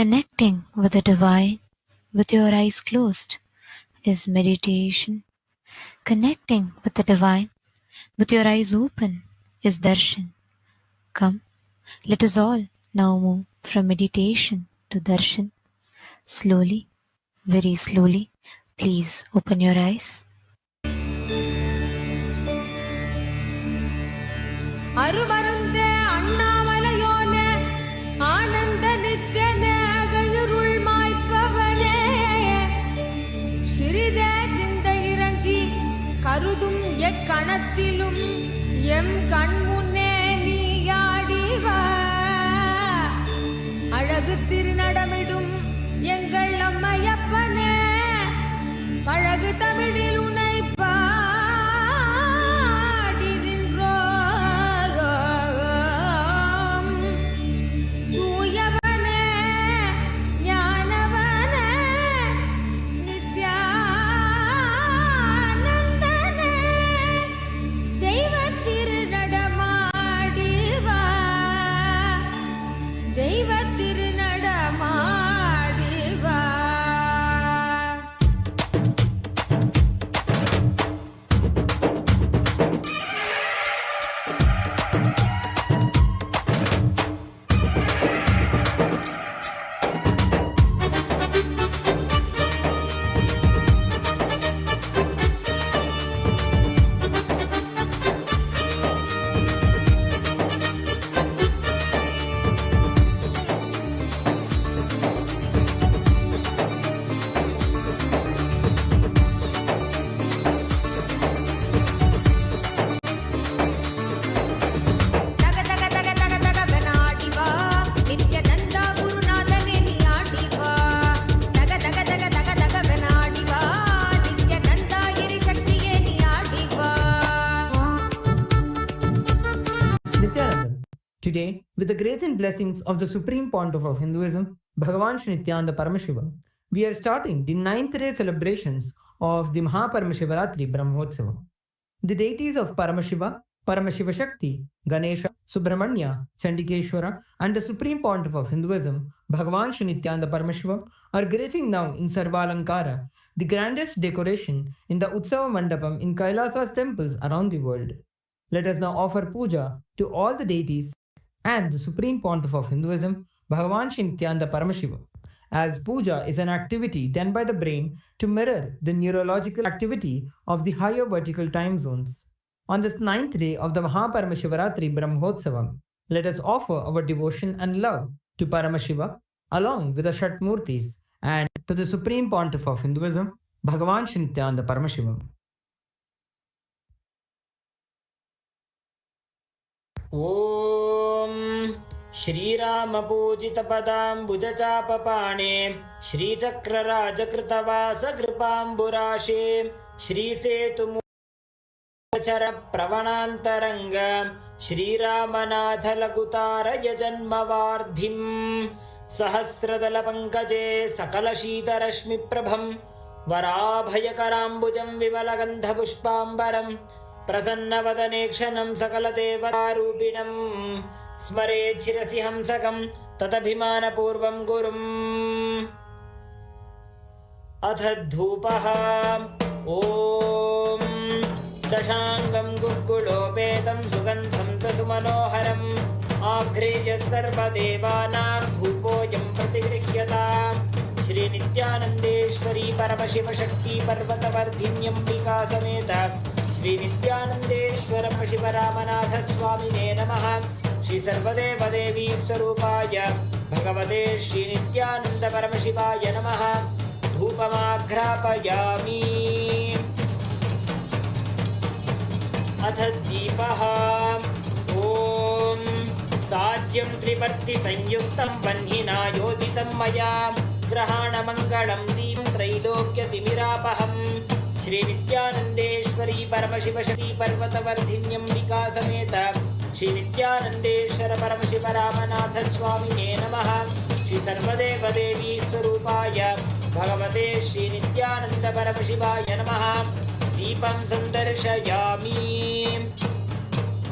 Connecting with the divine with your eyes closed is meditation. Connecting with the divine with your eyes open is darshan. Come, let us all now move from meditation to darshan. Slowly, very slowly, please open your eyes. அருமருந்தே அண்ணாமலையோனே ஆனந்த நித்யனே அகழுருள் மாய்ப்பவனே சிறிதே சிந்தை இறங்கி கருதும் எக்கணத்திலும் M கண்முன்னே நீயாடிவா அழகு திருநடமிடும் எங்கள் அம்மையப்பனே பழகு தமிழில் உன்னை Today, with the grace and blessings of the Supreme Pontiff of Hinduism, Bhagavan Shri Nithyananda Paramashiva, we are starting the 9th day celebrations of the Maha Paramashivaratri Brahmotsava. The deities of Paramashiva, Paramashiva Shakti, Ganesha, Subramanya, Chandikeshwara, and the Supreme Pontiff of Hinduism, Bhagavan Shri Nithyananda Paramashiva, are gracing now in Sarvalankara, the grandest decoration in the Utsava Mandapam in KAILASA'S temples around the world. Let us now offer puja to all the deities and the Supreme Pontiff of Hinduism, Bhagavan Shri Nithyananda Paramashiva, as puja is an activity done by the brain to mirror the neurological activity of the higher vertical time zones. On this 9th day of the Maha Paramashivaratri Brahmotsavam, let us offer our devotion and love to Paramashiva along with the Shatmurtis and to the Supreme Pontiff of Hinduism, Bhagavan Shri Nithyananda Paramashivam. ॐ श्रीरामपूजितपदाम्बुजचापपाणे श्रीचक्रराजकृतवासकृपाम्बुराशे श्रीसेतुमुचरप्रवणान्तरङ्ग श्रीरामनाथलघुतारयजन्मवार्धिम् सहस्रदलपङ्कजे सकलशीतरश्मिप्रभं वराभयकराम्बुजं विमलगन्धपुष्पाम्बरम् प्रसन्नवदने क्षणं सकलदेवतारूपिणं स्मरे शिरसि हंसकं तदभिमानपूर्वं गुरुम् अथ धूपः ॐ दशाङ्गं गुग्गुलोपेतं सुगन्धं च सुमनोहरम् आघ्रेय सर्वदेवानां धूपोऽयं प्रतिगृह्यताम् श्रीनित्यानन्देश्वरी परमशिवशक्ति पर्वतवर्धिन्यम्बिका समेत श्रीनित्यानन्देश्वर शिवरामनाथ स्वामिने नमः। श्री सर्वदेवदेवी स्वरूपाय भगवते श्रीनित्यानन्द परमशिवाय नमः। धूपमाघ्रापयामि। अथ दीपः ॐ साज्यं त्रिपर्तिसंयुक्तं वह्निना योजितं मया ग्रहाणमङ्गलं दीपं त्रैलोक्यतिमिरापहम् श्रीनित्यानन्देश्वरी परमशिवशक्ति पर्वतवर्धिन्यम्बिका समेत श्रीनित्यानन्देश्वर परमशिवरामनाथ स्वामिने नमः। श्री सर्वदेवदेवी स्वरूपाय भगवते श्रीनित्यानन्द परमशिवाय नमः। दीपं सन्दर्शयामि।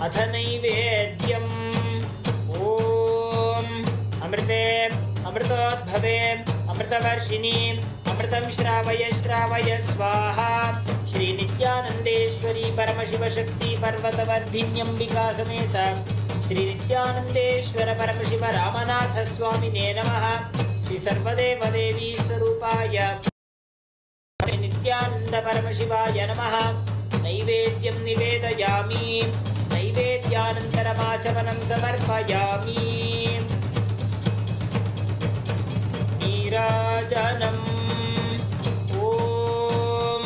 अथ नैवेद्यम् ॐ अमृतोद्भवे अमृतवर्षिणीम् अमृतं श्रावय श्रावय स्वाहा श्रीनित्यानन्देश्वरी परमशिवशक्ति पर्वतवर्धिन्यम्बिका समेत श्रीनित्यानन्देश्वर परमशिव रामनाथ स्वामिने नमः। श्री सर्वदेवदेवी स्वरूपाय नित्यानन्द परमशिवाय नमः। नैवेद्यं निवेदयामि नैवेद्यानन्तरमाचमनं समर्पयामि। नीराजनम् ॐ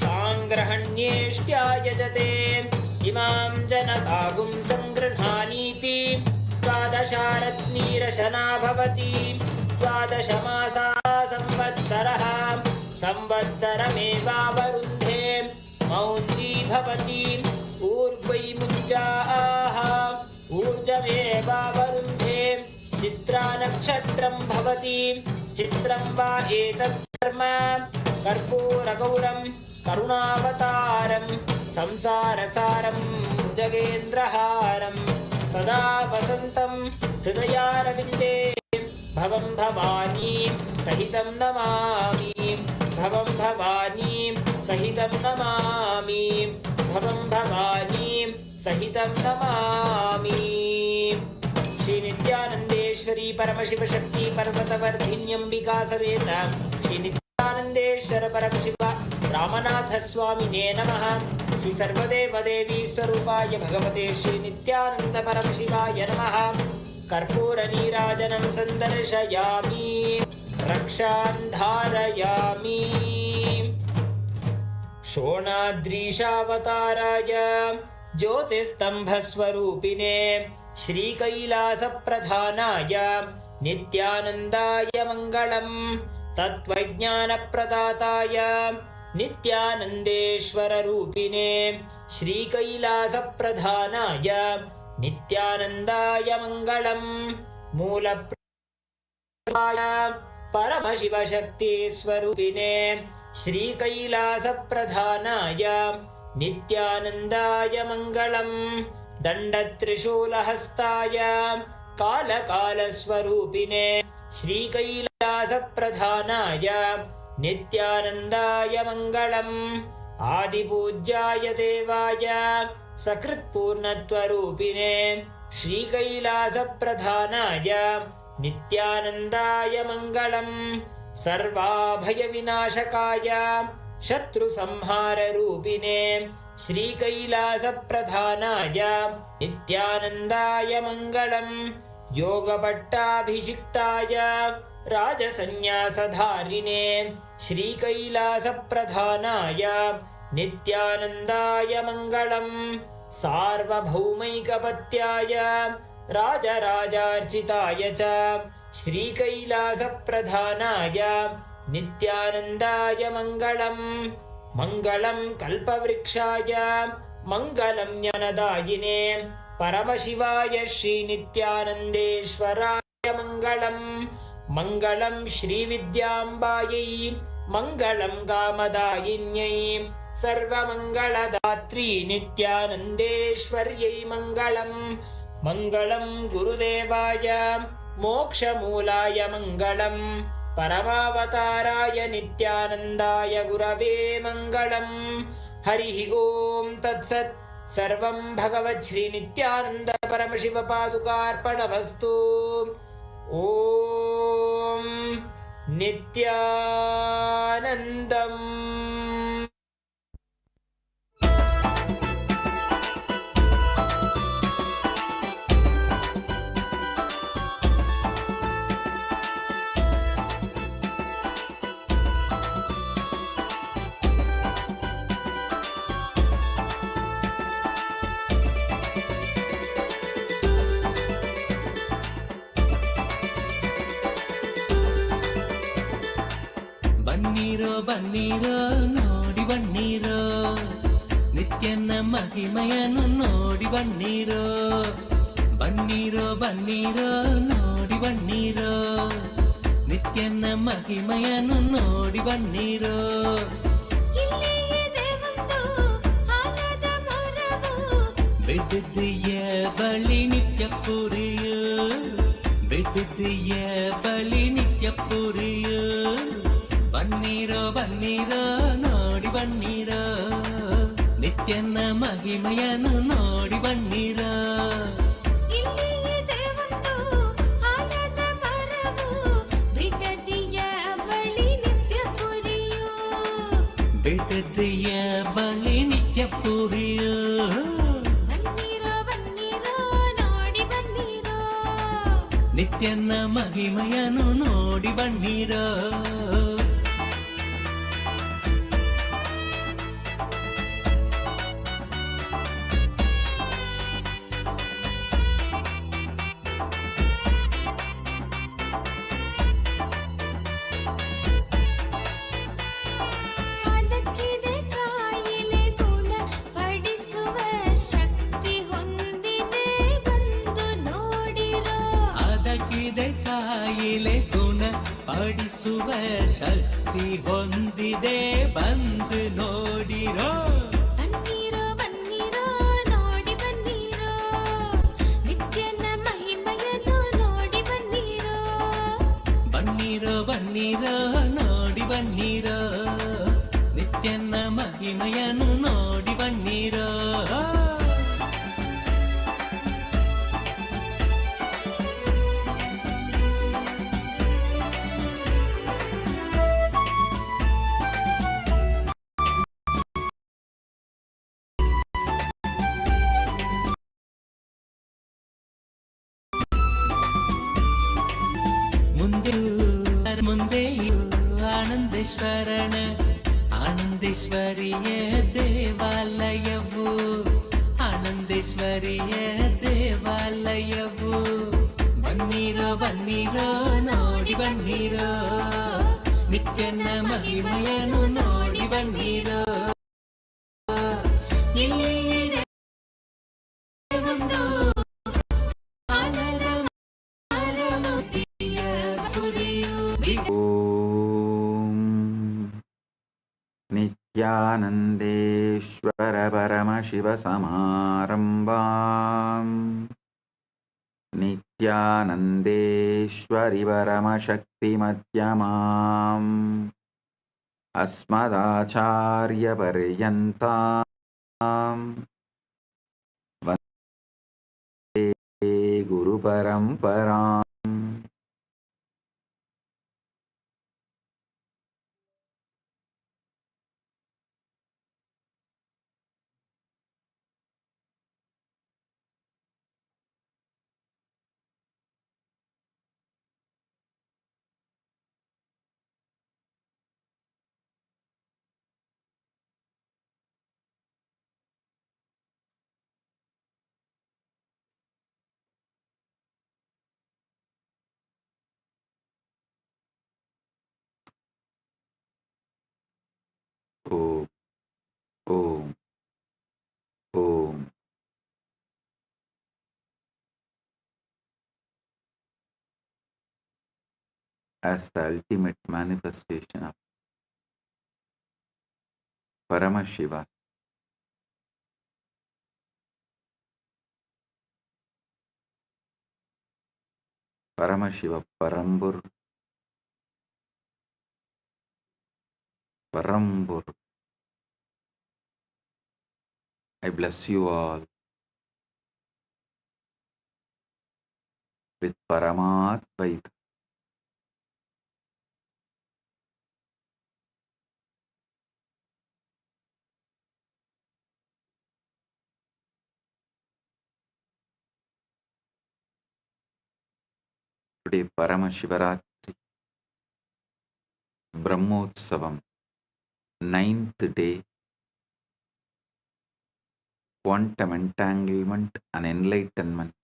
साङ्ग्रहण्येष्ट्यायजते इमां जनतागुं सङ्गृह्णानीति द्वादशारत्नीरशना भवति द्वादशमासा संवत्सरः संवत्सरमेवावरुन्धे मौञ्जी भवति ऊर्ध्वै मुञ्जाः ऊर्जमेवावरुन्धे चित्रा नक्षत्रं भवति चित्रं वा एतत् कर्म कर्पूरगौरं करुणावतारं संसारसारं भुजगेन्द्रहारं सदा वसन्तं हृदयारविन्दे भवं भवानी सहितं नमामि भवं भवानी सहितं नमामि भवं भवानी सहितं नमामि। श्री नित्यानन्देश्वरी परमशिवशक्ति पर्वतवर्धिन्यम्बिका समेत श्री नित्यानन्देश्वर परमशिव रामनाथ स्वामिने नमः। श्री सर्वदेवदेवी स्वरूपाय भगवते श्री नित्यानन्द परमशिवाय नमः। कर्पूरनीराजनं सन्दर्शयामि रक्षां धारयामि। शोणाद्रीशावताराय ज्योतिस्तम्भस्वरूपिणे श्रीकैलासप्रधानाय नित्यानन्दाय मङ्गलम्। तत्त्वज्ञानप्रदाताय नित्यानन्देश्वररूपिणे श्रीकैलासप्रधानाय नित्यानन्दाय मङ्गलम्। मूलप्राय परमशिवशक्तिस्वरूपिणे श्रीकैलासप्रधानाय नित्यानन्दाय मङ्गलम्। दण्डत्रिशूलहस्ताय कालकालस्वरूपिणे श्रीकैलासप्रधानाय नित्यानन्दाय मङ्गलम्। आदिपूज्याय देवाय सकृत्पूर्णत्वरूपिणे श्रीकैलासप्रधानाय नित्यानन्दाय मङ्गलम्। सर्वाभयविनाशकाय शत्रुसंहाररूपिणे श्रीकैलासप्रधानाय नित्यानन्दाय मङ्गलम्। योगभट्टाभिषिक्ताय राजसन्न्यासधारिणे श्रीकैलासप्रधानाय नित्यानन्दाय मङ्गलम्। सार्वभौमैकपत्याय राजराजार्चिताय च श्रीकैलासप्रधानाय नित्यानन्दाय मङ्गलम्। मङ्गलं कल्पवृक्षाय मङ्गलं ज्ञानदायिने परमशिवाय श्रीनित्यानन्देश्वराय मङ्गलम्। मङ्गलं श्रीविद्याम्बायै मङ्गलं कामदायिन्यै सर्वमङ्गलदात्री नित्यानन्देश्वर्यै मङ्गलम्। मङ्गलं गुरुदेवाय मोक्षमूलाय मङ्गलम्। परमावताराय नित्यानन्दाय गुरवे मङ्गलम्। हरिः ॐ तत्सत्। सर्वं भगवत् श्री नित्यानन्द परमशिव पादुकार्पणमस्तु। ॐ नित्यानन्दम्। ಬನ್ನೀರೋ ಬನ್ನೀರೋ ನೋಡಿ ಬನ್ನೀರೋ ನಿತ್ಯನ ಮಹಿಮೆಯನ್ನು ನೋಡಿ ಬನ್ನೀರೋ. ಬನ್ನೀರೋ ಬನ್ನೀರೋ ನೋಡಿ ಬನ್ನೀರೋ ನಿತ್ಯನ ಮಹಿಮೆಯನ್ನು ನೋಡಿ ಬನ್ನೀರೋ. ಬಿಡ್ದಿಯ ಬಳಿ ನಿತ್ಯ ಪುರಿಯೋ ಬಿಡ್ ಬಿಟ್ಟಿದ್ದೀಯ ಬಳಿ ನಿತ್ಯ ಪುರಿಯೋ ಬನ್ನೀರೋ ಬನ್ನೀರೋ ನೋಡಿ ಬನ್ನೀರೋ ನಿತ್ಯನ ಮಹಿಮೆಯನ್ನು ನೋಡಿ ಬನ್ನೀರೋ ಇಲ್ಲಿ ಇದೆ ಒಂದು ಆಲದ ಮರವು ಬಿಡದಿಯ ಬಳಿ ನಿತ್ಯ ಪುರಿಯೋ ಬಿಟ್ಟಿದ್ದೀಯ ಬಳಿ ನಿತ್ಯ ಪುರಿಯೋ ಬನ್ನೀರೋ ಬನ್ನೀರೋ ನೋಡಿ ಬನ್ನೀರೋ ನಿತ್ಯನ ಮಹಿಮೆಯನ್ನು ನೋಡಿ ಬನ್ನೀರೋ ಅದಕ್ಕಿದೆ ಕಾಯಿಲೆ ಗುಣ ಪಡಿಸುವ ಶಕ್ತಿ ಹೊಂದಿದೆ ಬಂದು ನೋಡಿರೋ ಅದಕ್ಕಿದೆ ಕಾಯಿಲೆ ಗುಣ ಪಡಿಸುವ ಶಕ್ತಿ ಹೊಂದಿದೆ ಬಂದು ನೋಡಿರೋ ಬನ್ನೀರೋ ಬನ್ನೀರೋ ನೋಡಿ ಬನ್ನೀರೋ ನಿತ್ಯನ ಮಹಿಮೆಯನ್ನು ನೋಡಿ ಬನ್ನೀರೋ ಬನ್ನೀರೋ ಬನ್ನೀರೋ ನೋಡಿ ಬನ್ನೀರೋ ನಿತ್ಯನ ಮಹಿಮೆಯನ್ನು ನೋಡಿ ಬನ್ನೀರೋ ಮುಂದೆಯೂ ಆನಂದೇಶ್ವರನ ಆನಂದೇಶ್ವರಿಯ ದೇವಾಲಯವು ಆನಂದೇಶ್ವರಿಯ ದೇವಾಲಯವು ಬನ್ನೀರೋ ಬನ್ನೀರೋ ನೋಡಿ ಬನ್ನೀರೋ ನಿತ್ಯನ ಮಹಿಮೆಯನ್ನು ನೋಡಿ ಬನ್ನೀರೋ ಇಲ್ಲಿ ಇದೆ ಒಂದು ಆಲದ ಮರಮುದಿಯ ಪುರಿಯು ಓಂ ನಿತ್ಯಾನಂದೇಶ್ವರ ಪರಮಶಿವ ಸಮಾರಂಭಾಂ ನಿತ್ಯಾನಂದೇಶ್ವರಿ ಪರಮಶಕ್ತಿ ಮಧ್ಯಮಾಂ ಅಸ್ಮದಾಚಾರ್ಯ ಪರ್ಯಂತಾಂ ವಂದೇ ಗುರು ಪರಂಪರಾಂ ಓಂ ಓಂ ಓಂ as the ultimate manifestation of Paramashiva, Paramashiva Parambur. I bless you all with Paramadvaita. Today Paramashivaratri, Brahmotsavam, 9th day, quantum entanglement and enlightenment,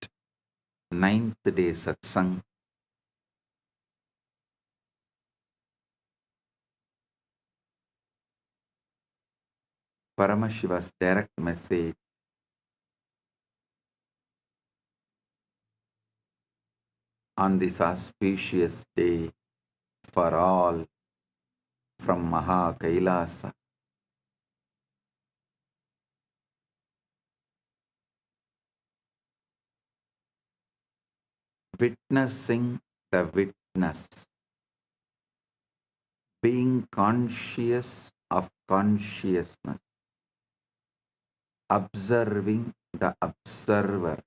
9th day Satsang. Paramashiva's direct message on this auspicious day for all from Maha Kailasa. witnessing the witness, being conscious of consciousness, observing the observer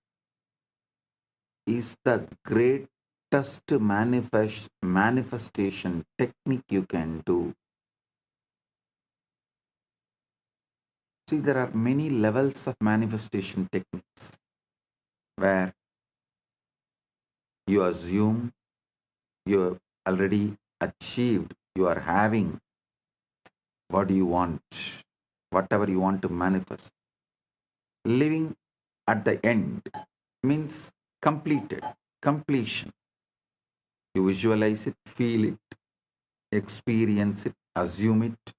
is the greatest manifestation technique you can do. See, there are many levels of manifestation techniques where you assume you have already achieved, you are having what you want, whatever you want to manifest. Living at the end means completed, completion. You visualize it, feel it, experience it, assume it,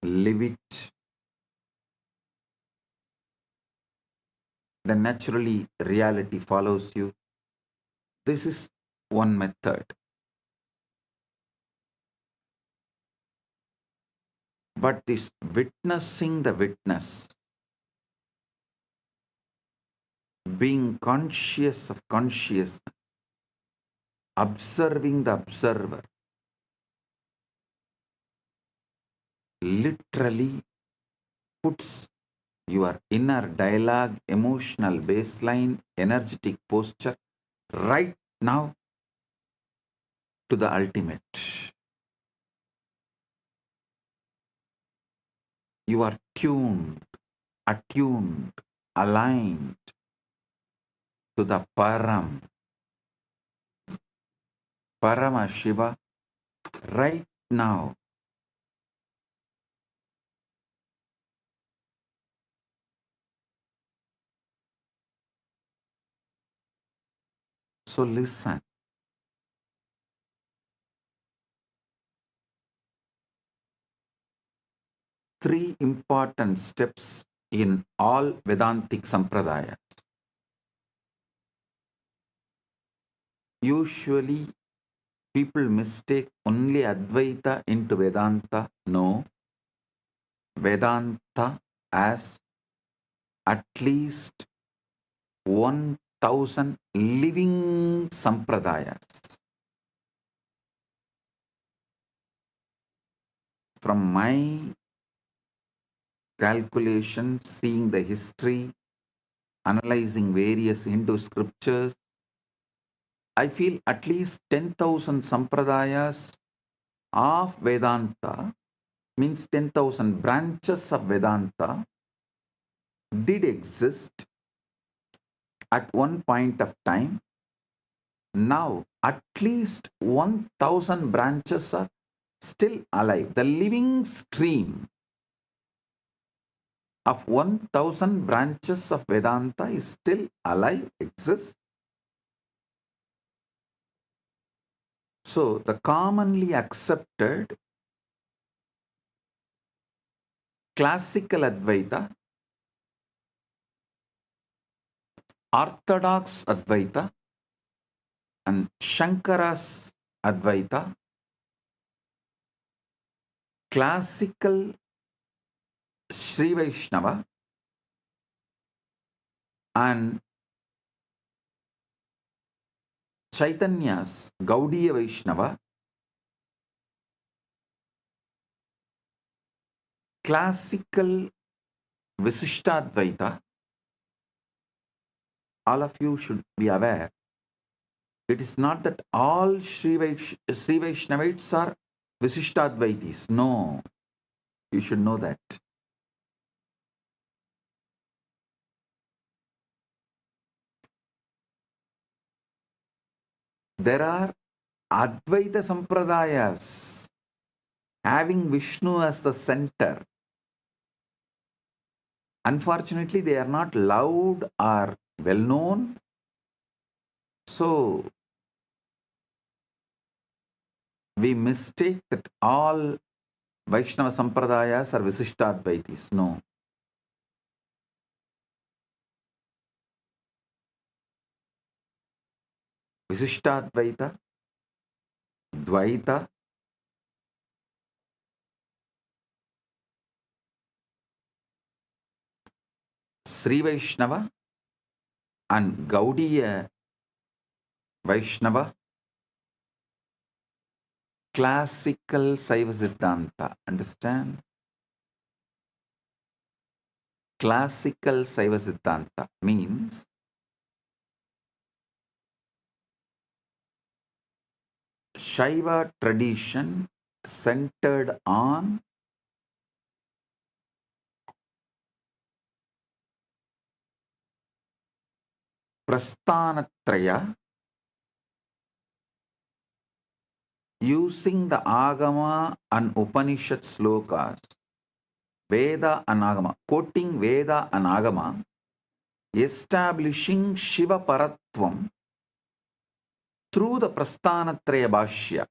live it. Then naturally reality follows you. This is one method. But this witnessing the witness, being conscious of consciousness, observing the observer, literally puts your inner dialogue, emotional baseline, energetic posture right now to the ultimate. You are tuned, attuned, aligned to the Paramashiva right now. So listen. Three important steps in all Vedantic Sampradayas. Usually people mistake only Advaita into Vedanta. No, Vedanta as at least 1,000 living Sampradayas. From my calculation, seeing the history, analyzing various Hindu scriptures, I feel at least 10,000 Sampradayas of Vedanta, means 10,000 branches of Vedanta, did exist at one point of time. Now, at least 1,000 branches are still alive. The living stream of 1,000 branches of Vedanta is still alive, exists. So, the commonly accepted classical Advaita, Orthodox Advaita, and Shankara's Advaita, classical Sri Vaishnava, and Chaitanya's Gaudiya Vaishnava, classical Visishtadvaita, all of you should be aware. It is not that all Sri Vaishnavites are Visishtadvaitis. No, you should know that. There are Advaita Sampradayas having Vishnu as the center. Unfortunately, they are not loud or well known. So, we mistake that all Vaishnava Sampradayas are Visishtadvaitis. No. Visishtadvaita, Dvaita, Sri Vaishnava, and Gaudiya Vaishnava, classical Saiva Siddhanta. Understand? Classical Saiva Siddhanta means Shaiva tradition centered on Prasthanatraya, using the Agama and Upanishad slokas, Veda and Agama, quoting Veda and Agama, establishing Shiva Paratvam through the Prasthanatraya Bhashya,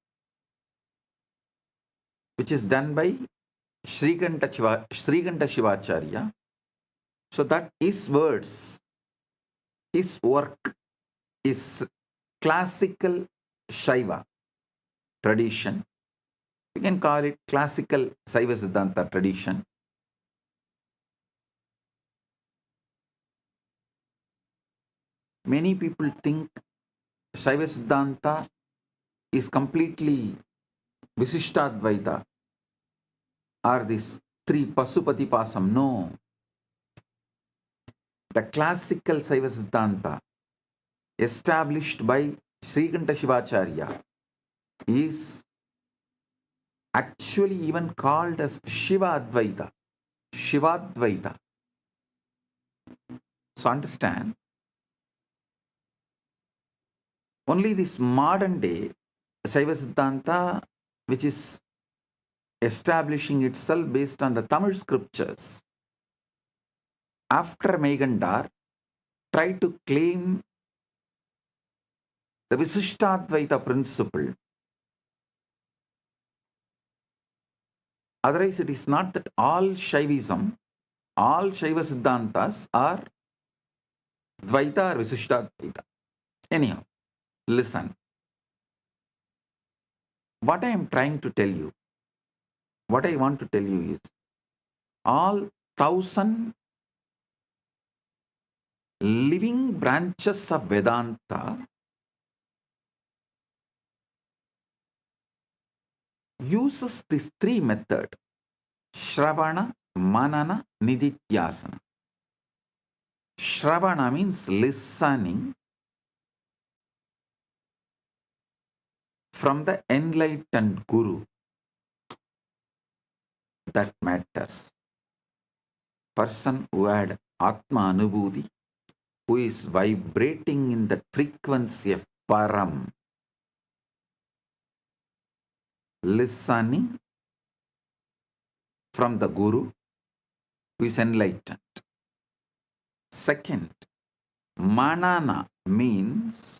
which is done by Srikanta Shivacharya. So that his words, his work is classical Shaiva tradition. We can call it classical Saiva Siddhanta tradition. Many people think Saiva Siddhanta is completely Visishtadvaita or this three Pasupati Pasam. No. The classical Saiva Siddhanta established by Srikanta Shivacharya is actually even called as Shiva Advaita, Shivadvaita. So understand, only this modern day Saiva Siddhanta, which is establishing itself based on the Tamil scriptures, after Megandar, try to claim the Visishtadvaita principle. Otherwise, it is not that all Shaivism, all Shaiva Siddhantas are Dvaita or Visishtadvaita. Anyhow, listen. What I am trying to tell you, what I want to tell you is, all 1,000 living branches of Vedanta uses these three methods: Shravana, Manana, Nididhyasana. Shravana means listening from the enlightened Guru. That matters. Person who had Atma Anubhuti, who is vibrating in the frequency of Param, listening from the Guru, who is enlightened. Second, Manana means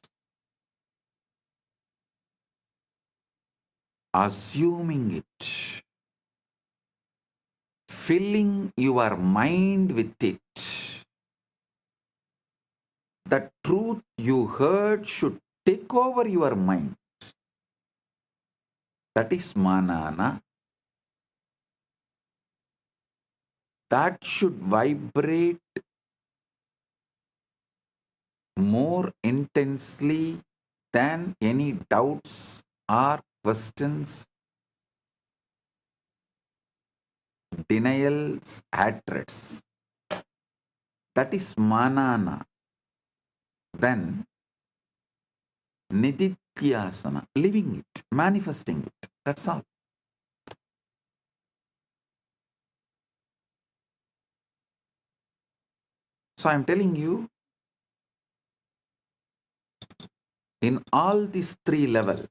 assuming it, filling your mind with it. The truth you heard should take over your mind. That is Manana. That should vibrate more intensely than any doubts or questions, denials, hatreds. That is Manana. Then Nididhyasana, living it, manifesting it. That's all. So I'm telling you, in all these three levels,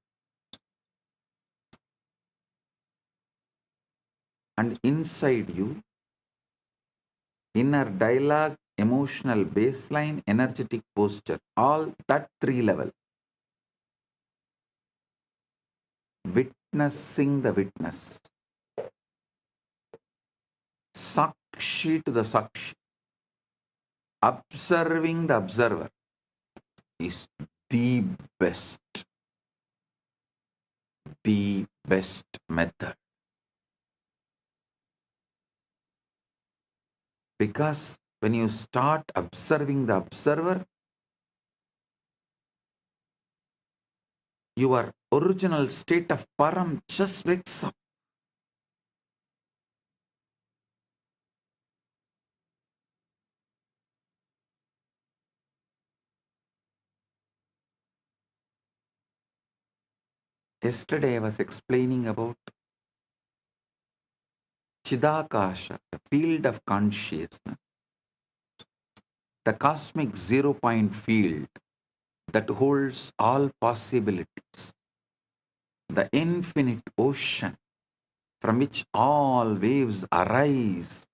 and inside you, inner dialogue, emotional baseline, energetic posture, all that three level, witnessing the witness, Sakshi to the Sakshi, observing the observer is the best method. Because when you start observing the observer, your original state of Param just wakes up. Yesterday I was explaining about Chidakasha, the field of consciousness, the cosmic zero-point field that holds all possibilities, the infinite ocean from which all waves arise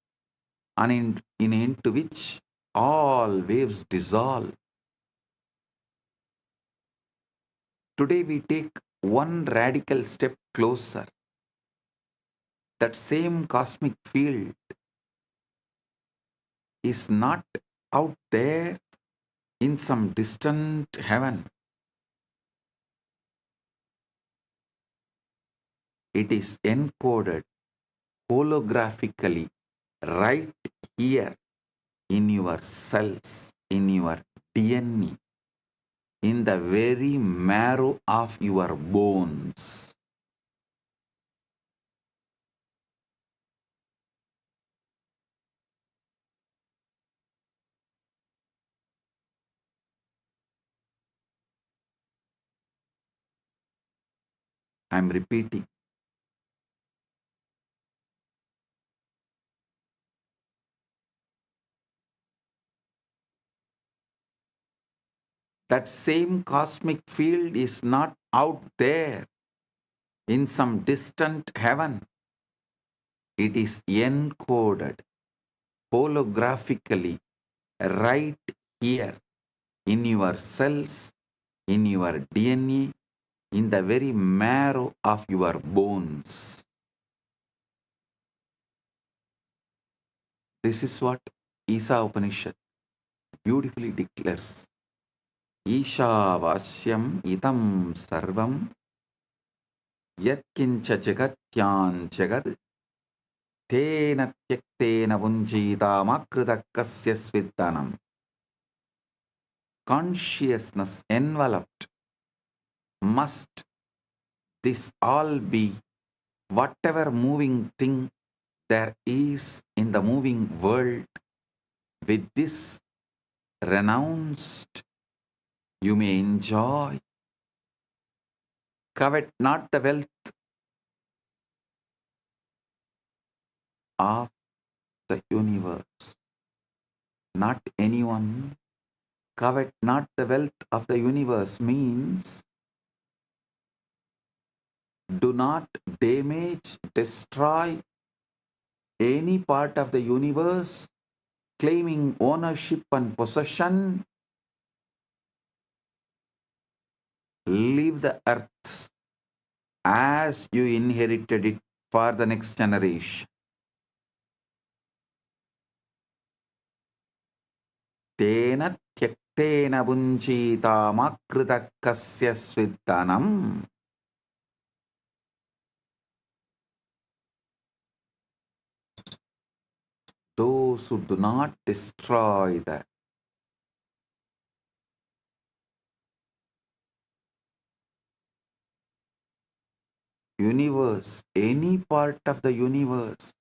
and into which all waves dissolve. Today we take one radical step closer. That same cosmic field is not out there in some distant heaven. It is encoded holographically right here in your cells, in your DNA, in the very marrow of your bones. I'm repeating. That same cosmic field is not out there in some distant heaven. It is encoded holographically right here in your cells, in your DNA, in the very marrow of your bones. This is what Isa Upanishad beautifully declares. Isha Vasyam Itam Sarvam Yatkincha Jagatyan Jagad Tena Tyaktena Vunjita Makritakasya Sviddanam. Consciousness enveloped. Must this all be whatever moving thing there is in the moving world? With this renounced, you may enjoy. Covet not the wealth of the universe, not anyone. Covet not the wealth of the universe means do not damage, destroy any part of the universe, claiming ownership and possession. Leave the earth as you inherited it for the next generation. Tena tyaktena bunjita makritakasya sviddanam. Those who do not destroy the universe, any part of the universe,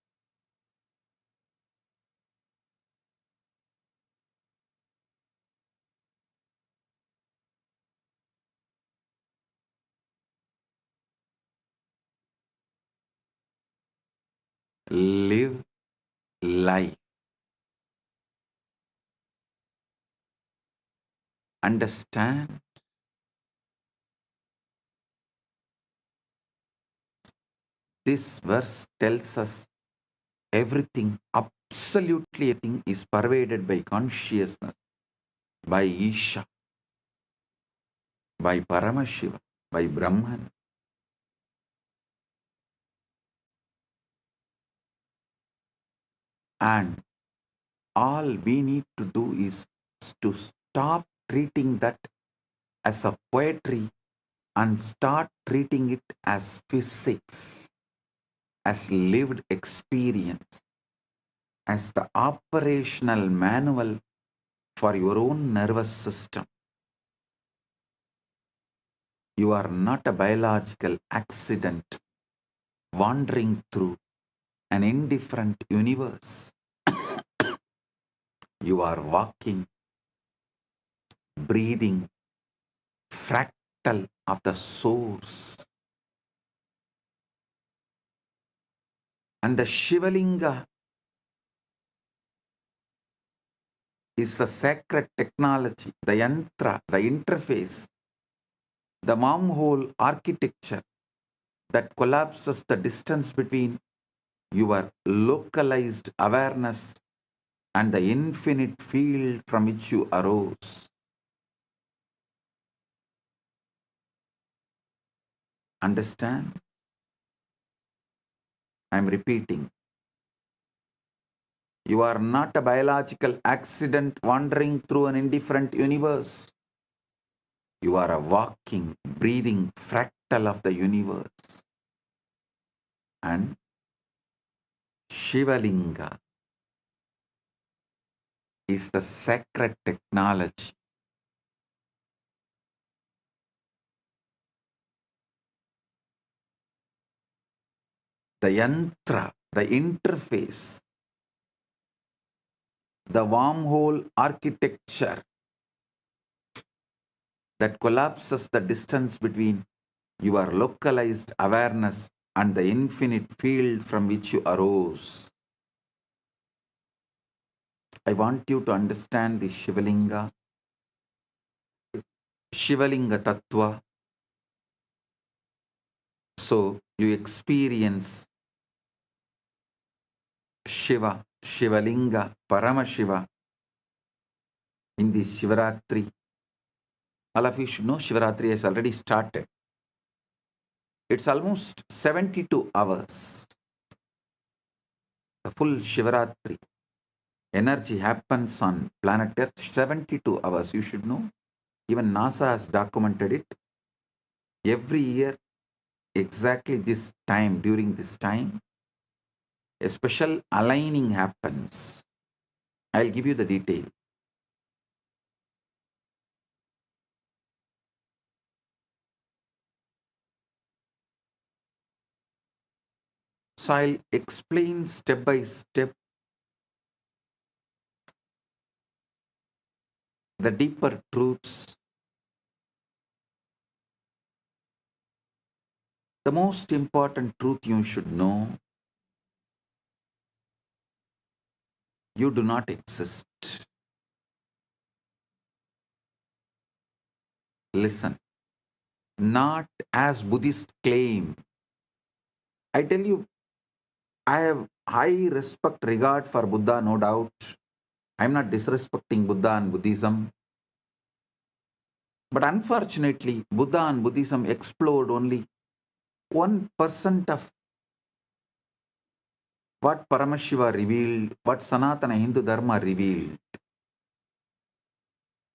live life. Understand? This verse tells us everything, absolutely everything is pervaded by consciousness, by Isha, by Paramashiva, by Brahman. And all we need to do is to stop treating that as a poetry and start treating it as physics, as lived experience, as the operational manual for your own nervous system. You are not a biological accident wandering through an indifferent universe. You are walking, breathing, fractal of the source. And the Shivalinga is the sacred technology, the yantra, the interface, the wormhole architecture that collapses the distance between your localized awareness and the infinite field from which you arose. Understand? I'm repeating. You are not a biological accident wandering through an indifferent universe. You are a walking, breathing fractal of the universe. And Shivalinga is the sacred technology. The yantra, the interface, the wormhole architecture that collapses the distance between your localized awareness and the infinite field from which you arose. I want you to understand the Shivalinga Tattva. So you experience Shiva, Shivalinga, Paramashiva in this Shivaratri. All of you should know Shivaratri has already started. It's almost 72 hours. The full Shivaratri energy happens on planet Earth 72 hours. You should know. Even NASA has documented it. Every year, exactly this time, during this time, a special aligning happens. I'll give you the detail. So I'll explain step by step the deeper truths. The most important truth you should know, you do not exist. Listen, not as Buddhists claim. I tell you, I have high respect, regard for Buddha, no doubt. I'm not disrespecting Buddha and Buddhism. But unfortunately, Buddha and Buddhism explored only 1% of what Paramashiva revealed, what Sanatana Hindu Dharma revealed.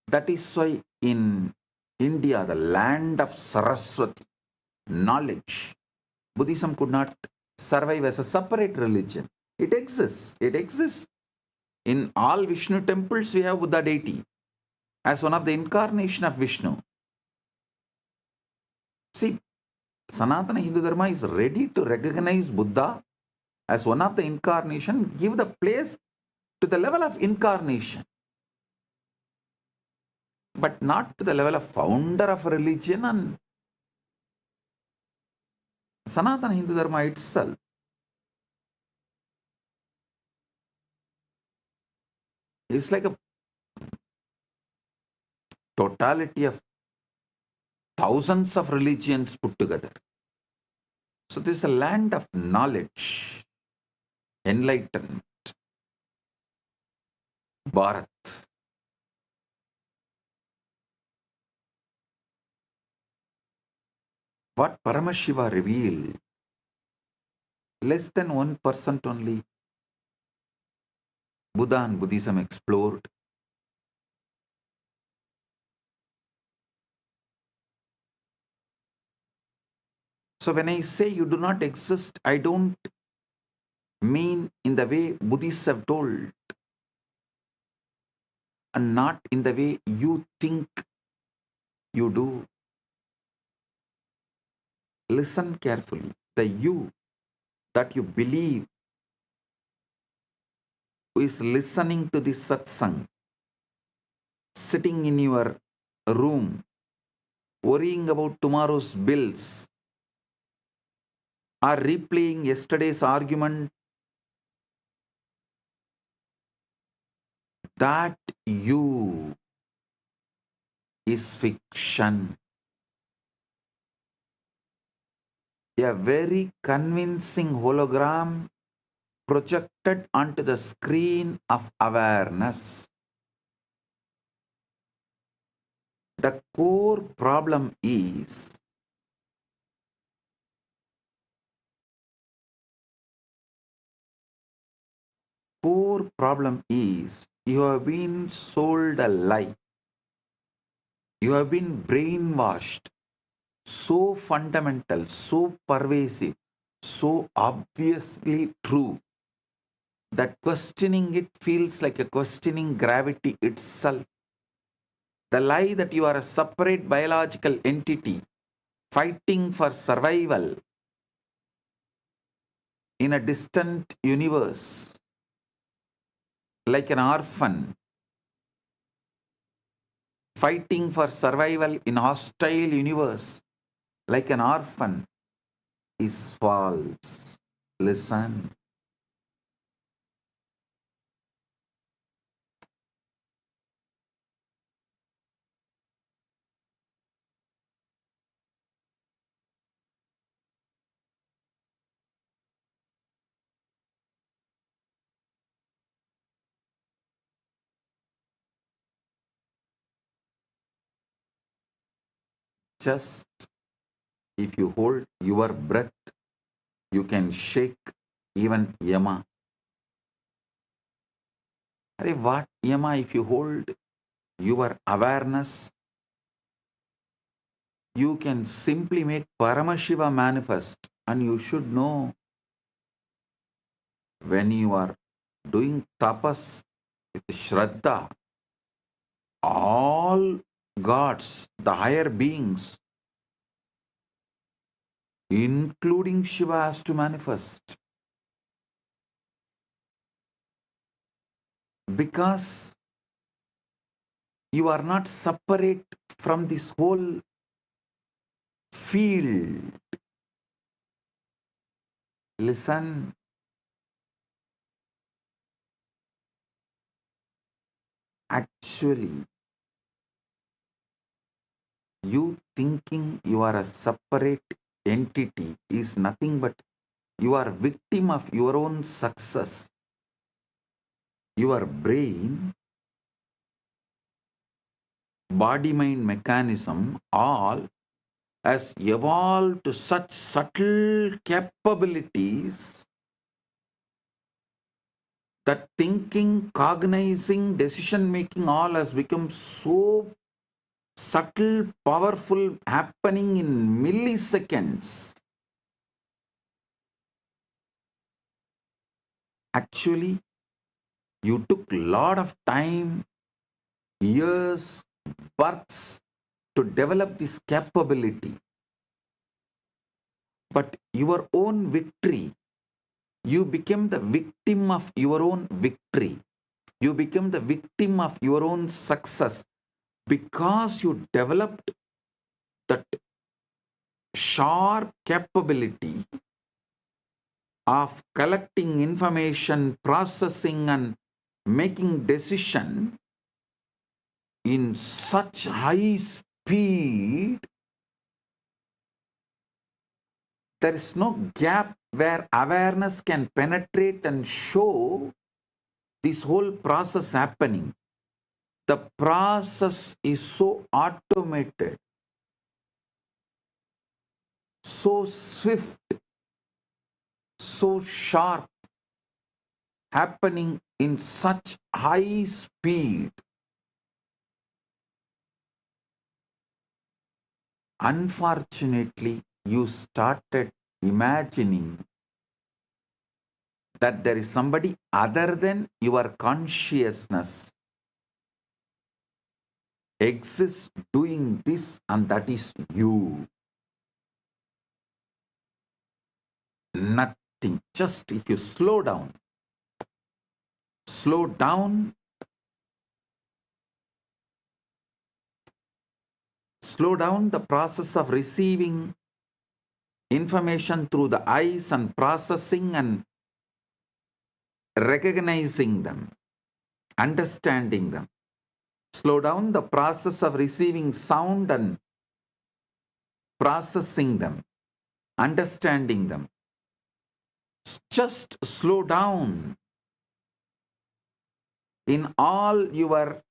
That is why in India, the land of Saraswati, knowledge, Buddhism could not survive as a separate religion. It exists. It exists. In all Vishnu temples, we have Buddha deity as one of the incarnation of Vishnu. See, Sanatana Hindu Dharma is ready to recognize Buddha as one of the incarnation, give the place to the level of incarnation, but not to the level of founder of religion and Sanatana Hindu Dharma itself. It's like a totality of thousands of religions put together. So this is a land of knowledge, enlightenment, Bharat. What Paramashiva revealed, less than 1% only Buddha and Buddhism explored. So when I say you do not exist, I don't mean in the way Buddhists have told, and not in the way you think you do. Listen carefully. The you that you believe who is listening to this satsang, sitting in your room, worrying about tomorrow's bills, or replaying yesterday's argument, that you is fiction. A very convincing hologram projected onto the screen of awareness. The core problem is you have been sold a lie. You have been brainwashed. So fundamental, so pervasive, so obviously true that questioning it feels like a questioning gravity itself. The lie that you are a separate biological entity fighting for survival in a distant universe, like an orphan fighting for survival in a hostile universe, like an orphan, is false. Listen. Just if you hold your breath, you can shake even Yama. Arey, what Yama? If you hold your awareness, you can simply make Paramashiva manifest. And you should know, when you are doing tapas with Shraddha, all gods, the higher beings, including Shiva, has to manifest. Because you are not separate from this whole field. Listen. Actually, you thinking you are a separate entity is nothing but you are victim of your own success. Your brain, body-mind mechanism, all has evolved to such subtle capabilities that thinking, cognizing, decision-making all has become so subtle, powerful, happening in milliseconds. Actually, you took a lot of time, years, births to develop this capability. But your own victory, you became the victim of your own victory. You became the victim of your own success because you developed that sharp capability of collecting information, processing and making decision in such high speed. There is no gap where awareness can penetrate and show this whole process happening. The process is so automated, so swift, so sharp, happening in such high speed. Unfortunately, you started imagining that there is somebody other than your consciousness exists doing this, and that is you. nothing. Just if you slow down the process of receiving information through the eyes and processing and recognizing them, understanding them. Slow down the process of receiving sound and processing them, understanding them. Just slow down in all your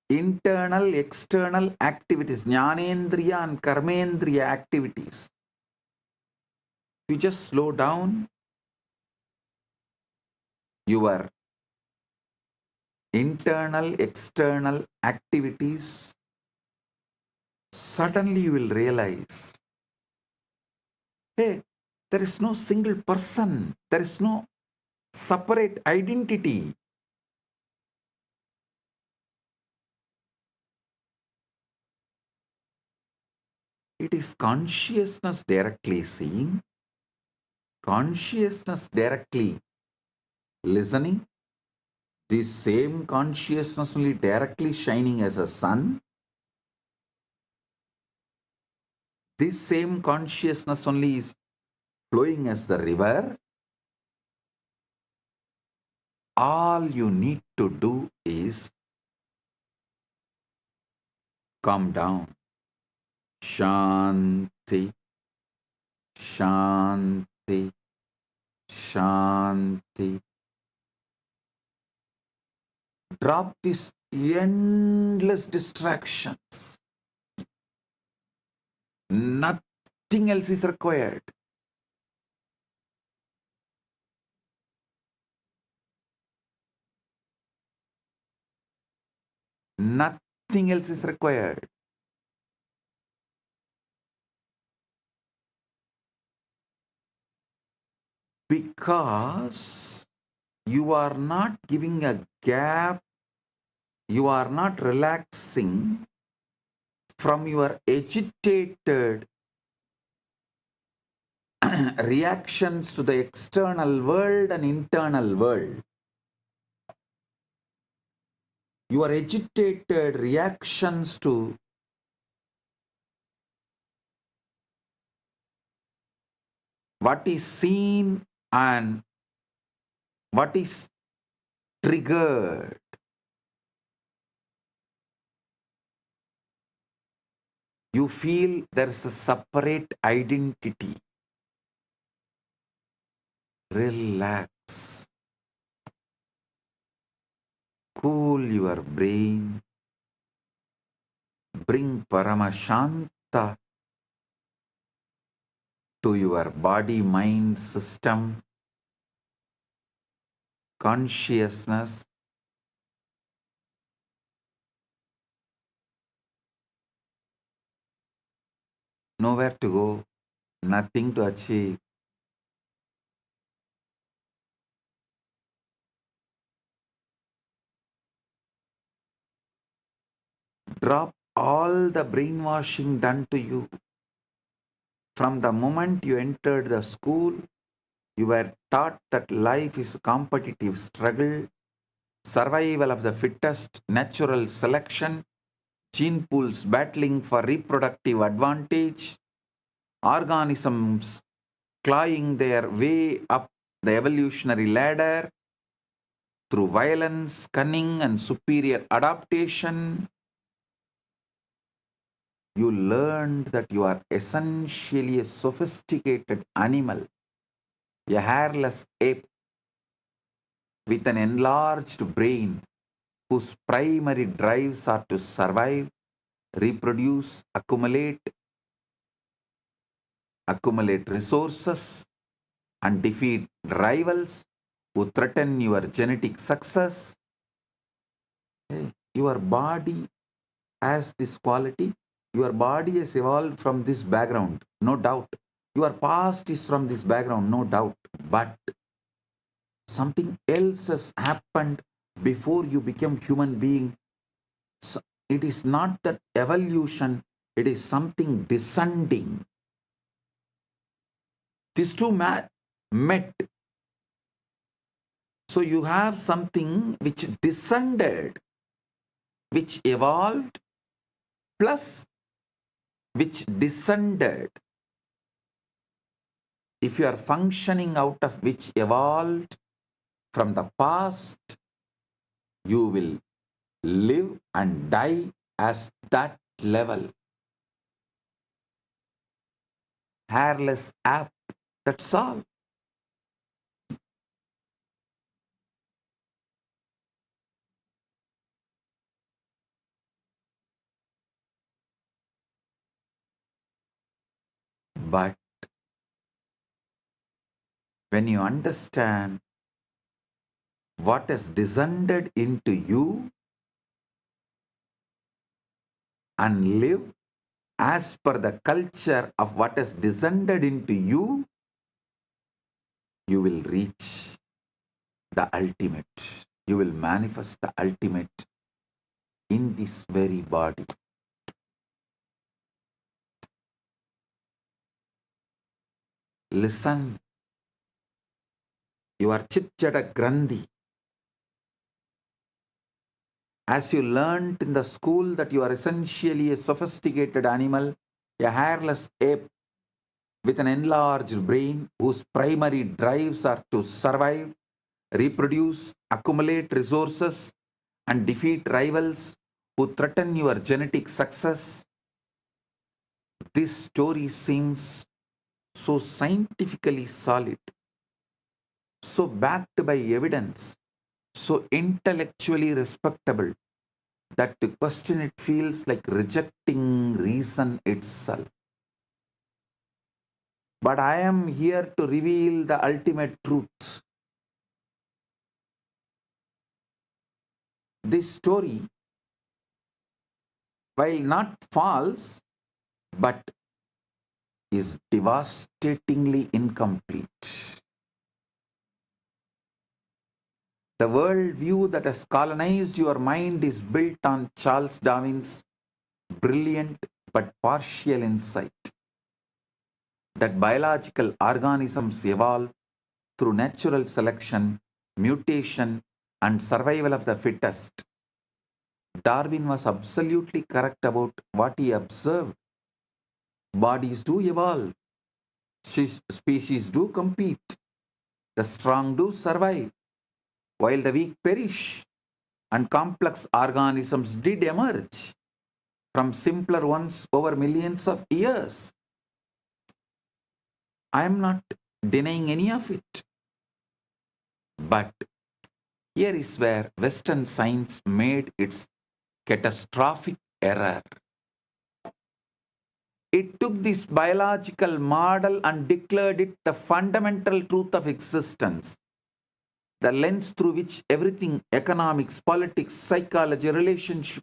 internal, external activities, jnanendriya and karmendriya activities. You just slow down your internal, external activities, suddenly you will realize, hey, there is no single person, there is no separate identity. It is consciousness directly seeing, consciousness directly listening, this same consciousness only directly shining as a sun, this same consciousness only is flowing as the river. All you need to do is calm down. Shanti, Shanti, Shanti. Drop these endless distractions. Nothing else is required. Nothing else is required. Because you are not giving a gap, you are not relaxing from your agitated reactions to the external world and internal world. Your agitated reactions to what is seen and what is triggered. You feel there is a separate identity. Relax. Cool your brain. Bring Paramashanta to your body-mind system. Consciousness. Nowhere to go. Nothing to achieve. Drop all the brainwashing done to you. From the moment you entered the school, you were taught that life is a competitive struggle, survival of the fittest, natural selection, gene pools battling for reproductive advantage, organisms clawing their way up the evolutionary ladder through violence, cunning, and superior adaptation. You learned that you are essentially a sophisticated animal, a hairless ape with an enlarged brain whose primary drives are to survive, reproduce, accumulate resources, and defeat rivals who threaten your genetic success. Your body has this quality. Your body has evolved from this background, no doubt. Your past is from this background, no doubt. But something else has happened before you become human being. So it is not that evolution, It is something descending. These two met. So you have something which descended, which evolved, plus which descended. If you are functioning out of which evolved from the past, you will live and die as that level. Hairless app, that's all. But when you understand what has descended into you and live as per the culture of what has descended into you, you will reach the ultimate. You will manifest the ultimate in this very body. Listen, you are Chitjada Grandhi. As you learnt in the school that you are essentially a sophisticated animal, a hairless ape with an enlarged brain whose primary drives are to survive, reproduce, accumulate resources, and defeat rivals who threaten your genetic success. This story seems so scientifically solid, so backed by evidence, so intellectually respectable, that to question it feels like rejecting reason itself. But I am here to reveal the ultimate truth. This story, while not false, but is devastatingly incomplete. The worldview that has colonized your mind is built on Charles Darwin's brilliant but partial insight that biological organisms evolve through natural selection, mutation, and survival of the fittest. Darwin was absolutely correct about what he observed. Bodies do evolve, species do compete, the strong do survive, while the weak perish, and complex organisms did emerge from simpler ones over millions of years. I am not denying any of it. But here is where Western science made its catastrophic error. It took this biological model and declared it the fundamental truth of existence, the lens through which everything, economics, politics, psychology, relationship,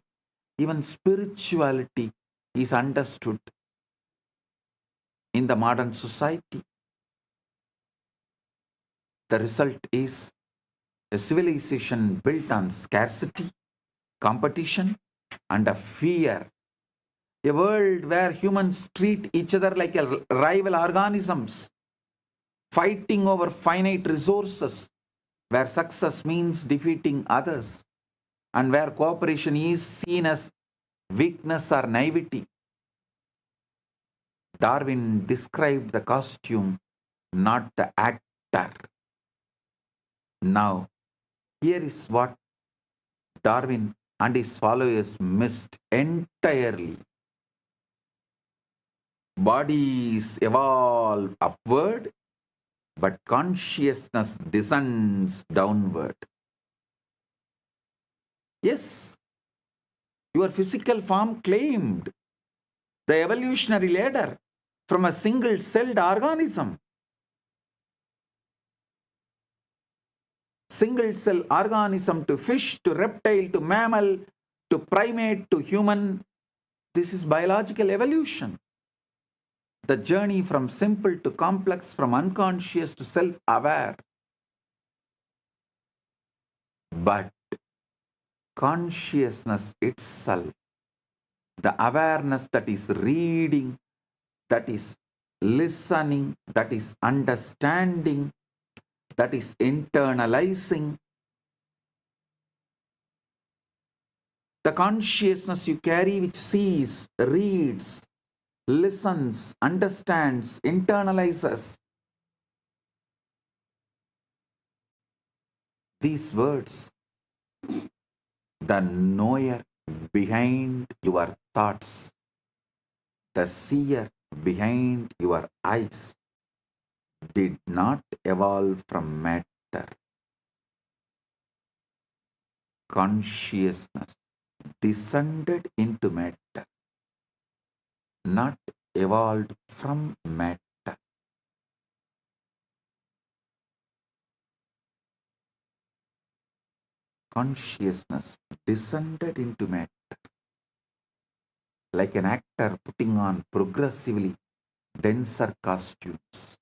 even spirituality, is understood in the modern society. The result is a civilization built on scarcity, competition, and a fear. A world where humans treat each other like rival organisms, fighting over finite resources, where success means defeating others, and where cooperation is seen as weakness or naivety. Darwin described the costume, not the actor. Now, here is what Darwin and his followers missed entirely. Bodies evolve upward, but consciousness descends downward. Yes, your physical form climbed the evolutionary ladder from a single-celled organism. Single-cell organism to fish, to reptile, to mammal, to primate, to human. This is biological evolution. The journey from simple to complex, from unconscious to self-aware. But consciousness itself the awareness that is reading, that is listening, that is understanding, that is internalizing. The consciousness you carry which sees, reads, listens, understands, internalizes. These words, the knower behind your thoughts, the seer behind your eyes, did not evolve from matter. Consciousness descended into matter, not evolved from matter. Consciousness descended into matter, like an actor putting on progressively denser costumes.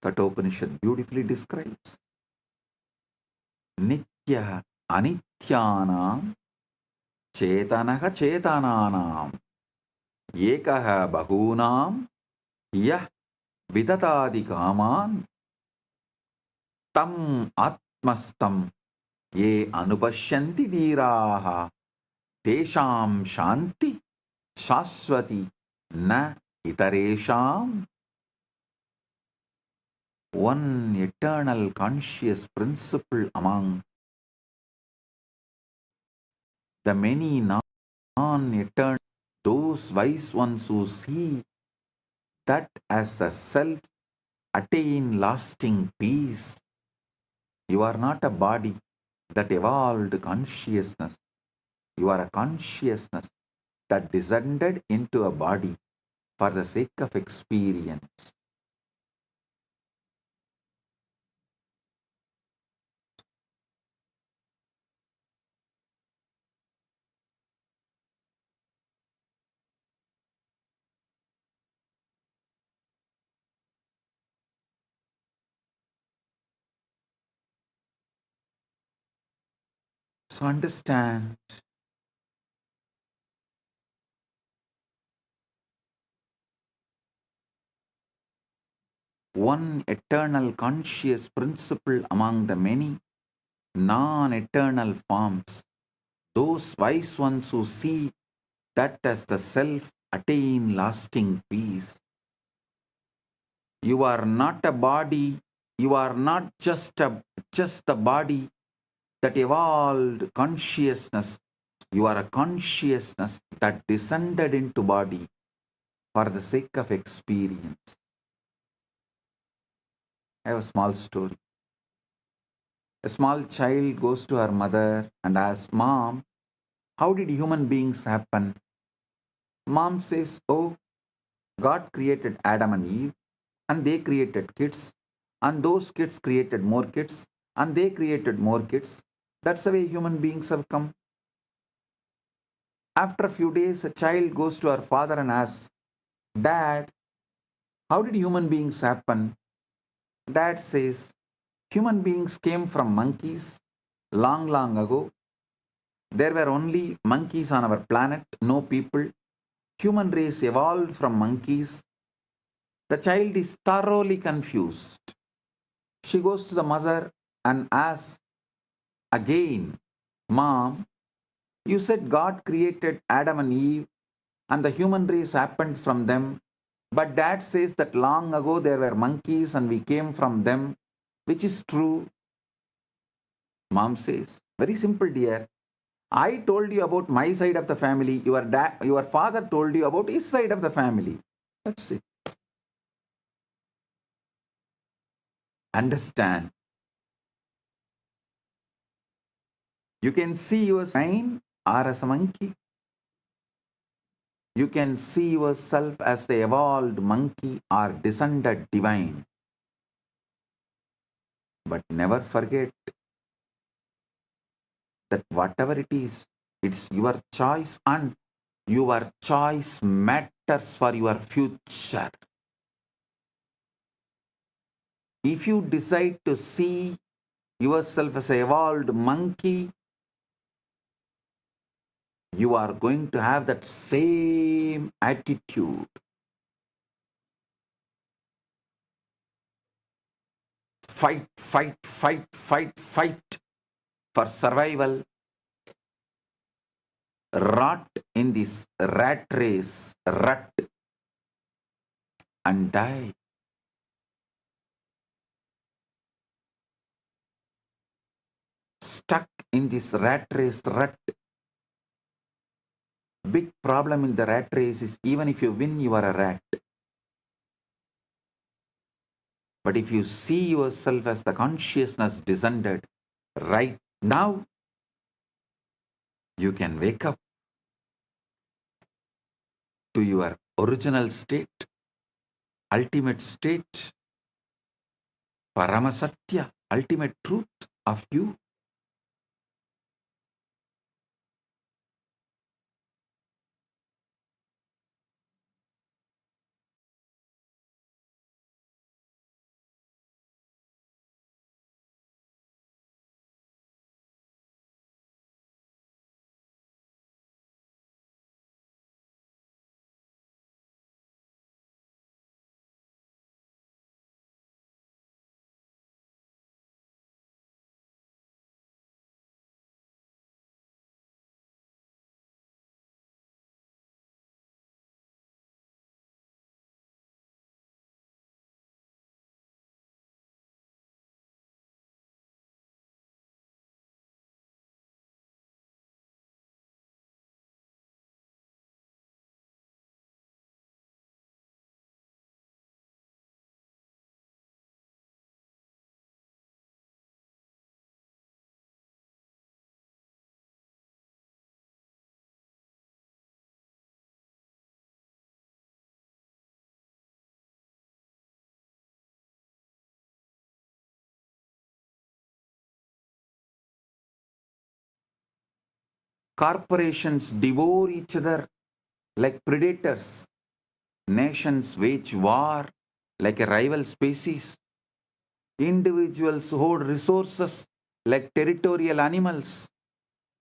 Kathopanishad beautifully describes Nitya Anityanam Chetanaha Chetananam Ekaha Bahunam Yah Vidatadi Kaman Tam Atmastam Ye Anupashyanti Dhiraha Tesham Shanti Shaswati Na Itaresham. One eternal conscious principle among the many non-eternal, those wise ones who see that as the self attain lasting peace. You are not a body that evolved consciousness. You are a consciousness that descended into a body for the sake of experience. So understand, one eternal conscious principle among the many non-eternal forms, those wise ones who see that as the self attain lasting peace. You are not a body, you are not just the body that evolved consciousness. You are a consciousness that descended into body for the sake of experience. I have a small story. A small child goes to her mother and asks, "Mom, how did human beings happen?" Mom says, "Oh, God created Adam and Eve, and they created kids, and those kids created more kids, and they created more kids. That's the way human beings have come." After a few days, a child goes to her father and asks, "Dad, how did human beings happen?" Dad says, "Human beings came from monkeys long, long ago. There were only monkeys on our planet, no people. Human race evolved from monkeys." The child is thoroughly confused. She goes to the mother and asks again, "Mom, you said God created Adam and Eve and the human race happened from them. But Dad says that long ago there were monkeys and we came from them. Which is true?" Mom says, "Very simple, dear. I told you about my side of the family. Your father told you about his side of the family. That's it." Understand. You can see your sign or as a monkey. You can see yourself as the evolved monkey or descended divine. But never forget that whatever it is, it's your choice and your choice matters for your future. If you decide to see yourself as an evolved monkey, you are going to have that same attitude. Fight, fight, fight, fight, fight for survival. Rot in this rat race, rut, and die. Stuck in this rat race, rut. Big problem in the rat race is even if you win, you are a rat. But if you see yourself as the consciousness descended right now, you can wake up to your original state, ultimate state, Paramasatya, ultimate truth of you. Corporations devour each other like predators. Nations wage war like a rival species. Individuals hoard resources like territorial animals.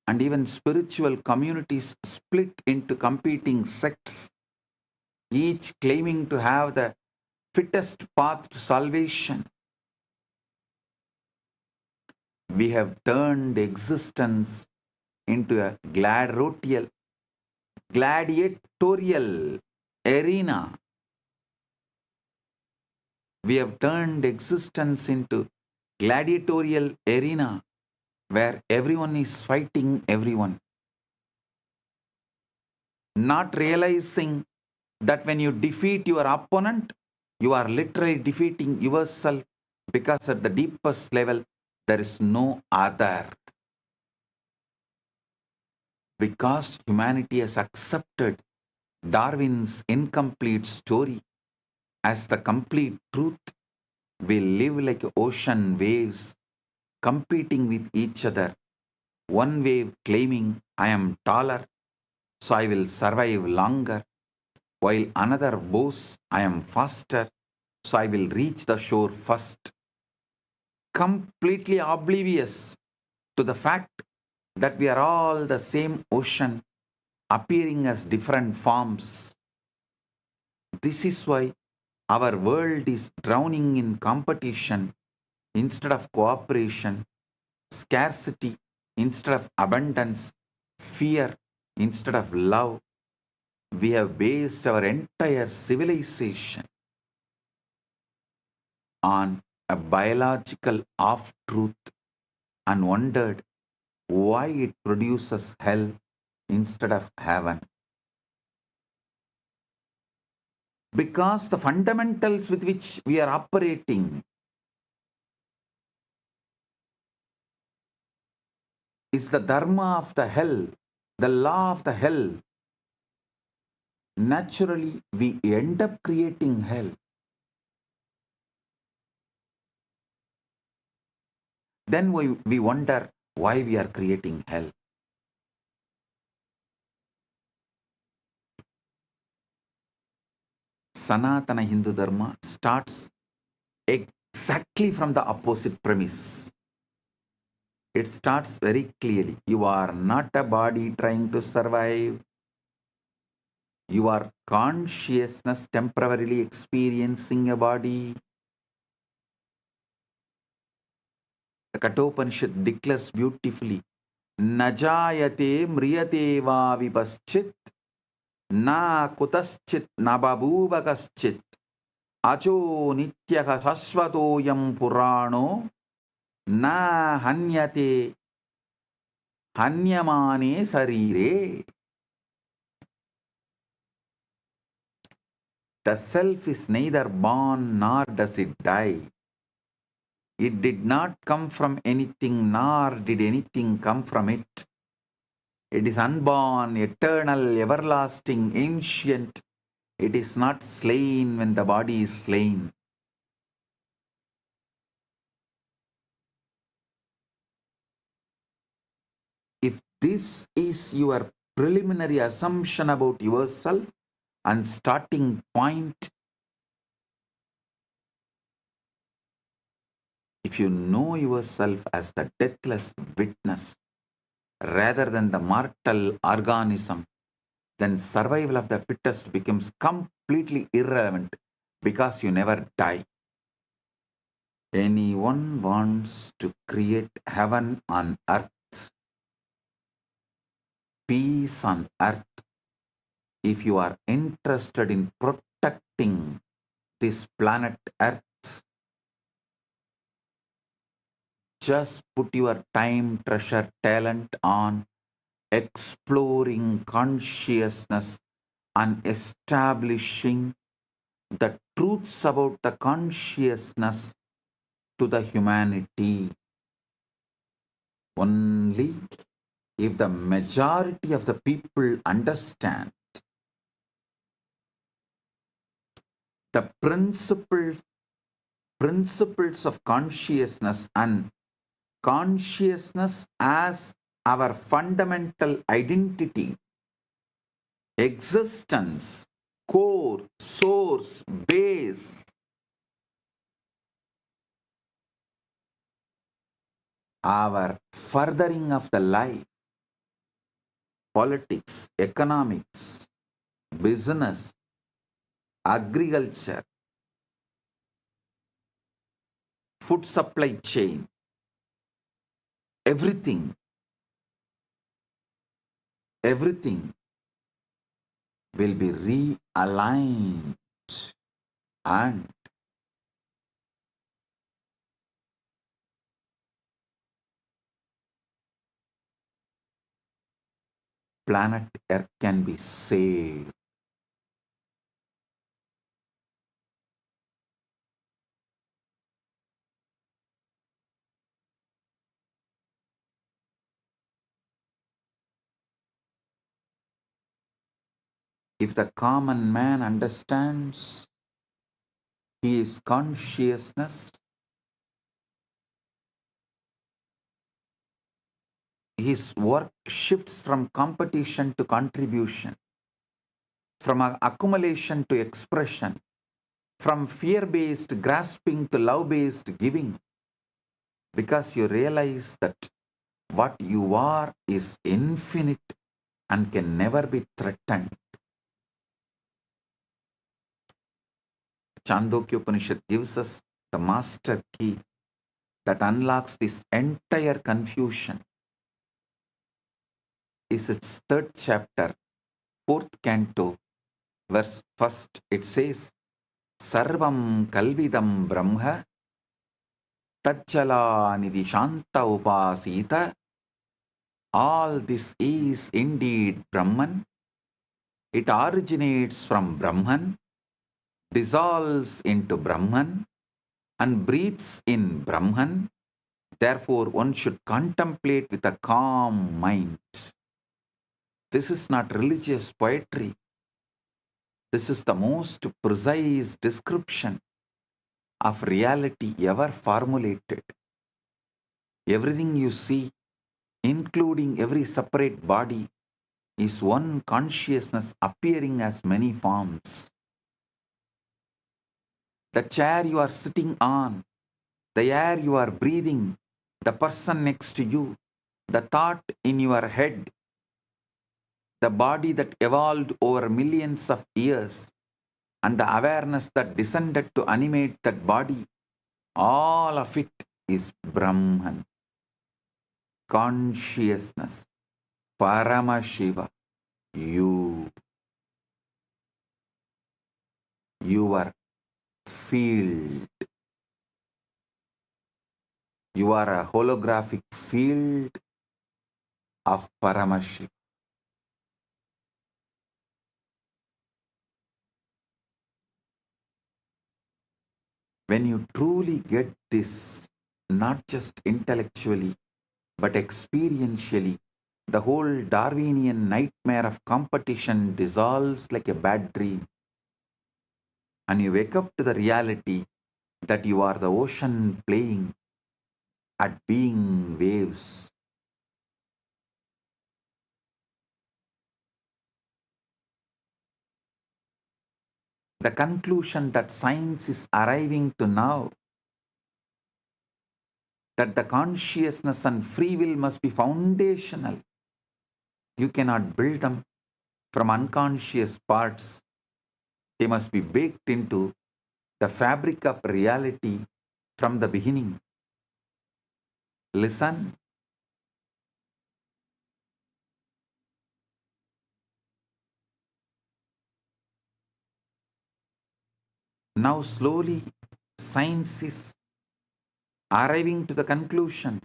And even spiritual communities split into competing sects, each claiming to have the fittest path to salvation. We have turned existence into a gladiatorial arena. We have turned existence into gladiatorial arena where everyone is fighting everyone, not realizing that when you defeat your opponent, you are literally defeating yourself, because at the deepest level, there is no other. Because humanity has accepted Darwin's incomplete story as the complete truth, we live like ocean waves competing with each other. One wave claiming, I am taller, so I will survive longer, while another boasts, I am faster, so I will reach the shore first. Completely oblivious to the fact that we are all the same ocean appearing as different forms. This is why our world is drowning in competition instead of cooperation, scarcity instead of abundance, fear instead of love. We have based our entire civilization on a biological half-truth and wondered why it produces hell instead of heaven. Because the fundamentals with which we are operating is the dharma of the hell, the law of the hell. Naturally, we end up creating hell. Then we wonder why we are creating hell. Sanatana Hindu Dharma starts exactly from the opposite premise. It starts very clearly. You are not a body trying to survive. You are consciousness temporarily experiencing a body. The Kathopanishad declares beautifully, Najayate mriyate va vipaschit, na kutaschit na babuvagaschit, ajo nityaka shashvatoyam purano, na hanyate hanyamane sarire. The self is neither born nor does it die. It did not come from anything, nor did anything come from it. It is unborn, eternal, everlasting, ancient. It is not slain when the body is slain. If this is your preliminary assumption about yourself and starting point, if you know yourself as the deathless witness rather than the mortal organism, then survival of the fittest becomes completely irrelevant because you never die. Anyone wants to create heaven on earth, peace on earth, if you are interested in protecting this planet earth, just put your time, treasure, talent on exploring consciousness and establishing the truths about the consciousness to the humanity. Only if the majority of the people understand the principles of consciousness and consciousness as our fundamental identity, existence, core, source, base, our furthering of the life, politics, economics, business, agriculture, food supply chain, everything will be realigned and planet Earth can be saved. If the common man understands he is consciousness, his work shifts from competition to contribution, from accumulation to expression, from fear-based grasping to love-based giving, because you realize that what you are is infinite and can never be threatened. Chandogya Upanishad gives us the master key that unlocks this entire confusion. Is its third chapter, fourth canto, verse first. It says, Sarvam Kalvidam Brahma Tachala Nidhi Shanta Upasita. All this is indeed Brahman. It originates from Brahman, dissolves into Brahman, and breathes in Brahman. Therefore, one should contemplate with a calm mind. This is not religious poetry. This is the most precise description of reality ever formulated. Everything you see, including every separate body, is one consciousness appearing as many forms. The chair you are sitting on, the air you are breathing, the person next to you, the thought in your head, the body that evolved over millions of years, and the awareness that descended to animate that body, all of it is Brahman, consciousness, Paramashiva, you, your field. You are a holographic field of Paramashiva. When you truly get this, not just intellectually, but experientially, the whole Darwinian nightmare of competition dissolves like a bad dream. And you wake up to the reality that you are the ocean playing at being waves. The conclusion that science is arriving to now, that the consciousness and free will must be foundational. You cannot build them from unconscious parts. They must be baked into the fabric of reality from the beginning. Listen. Now slowly science is arriving to the conclusion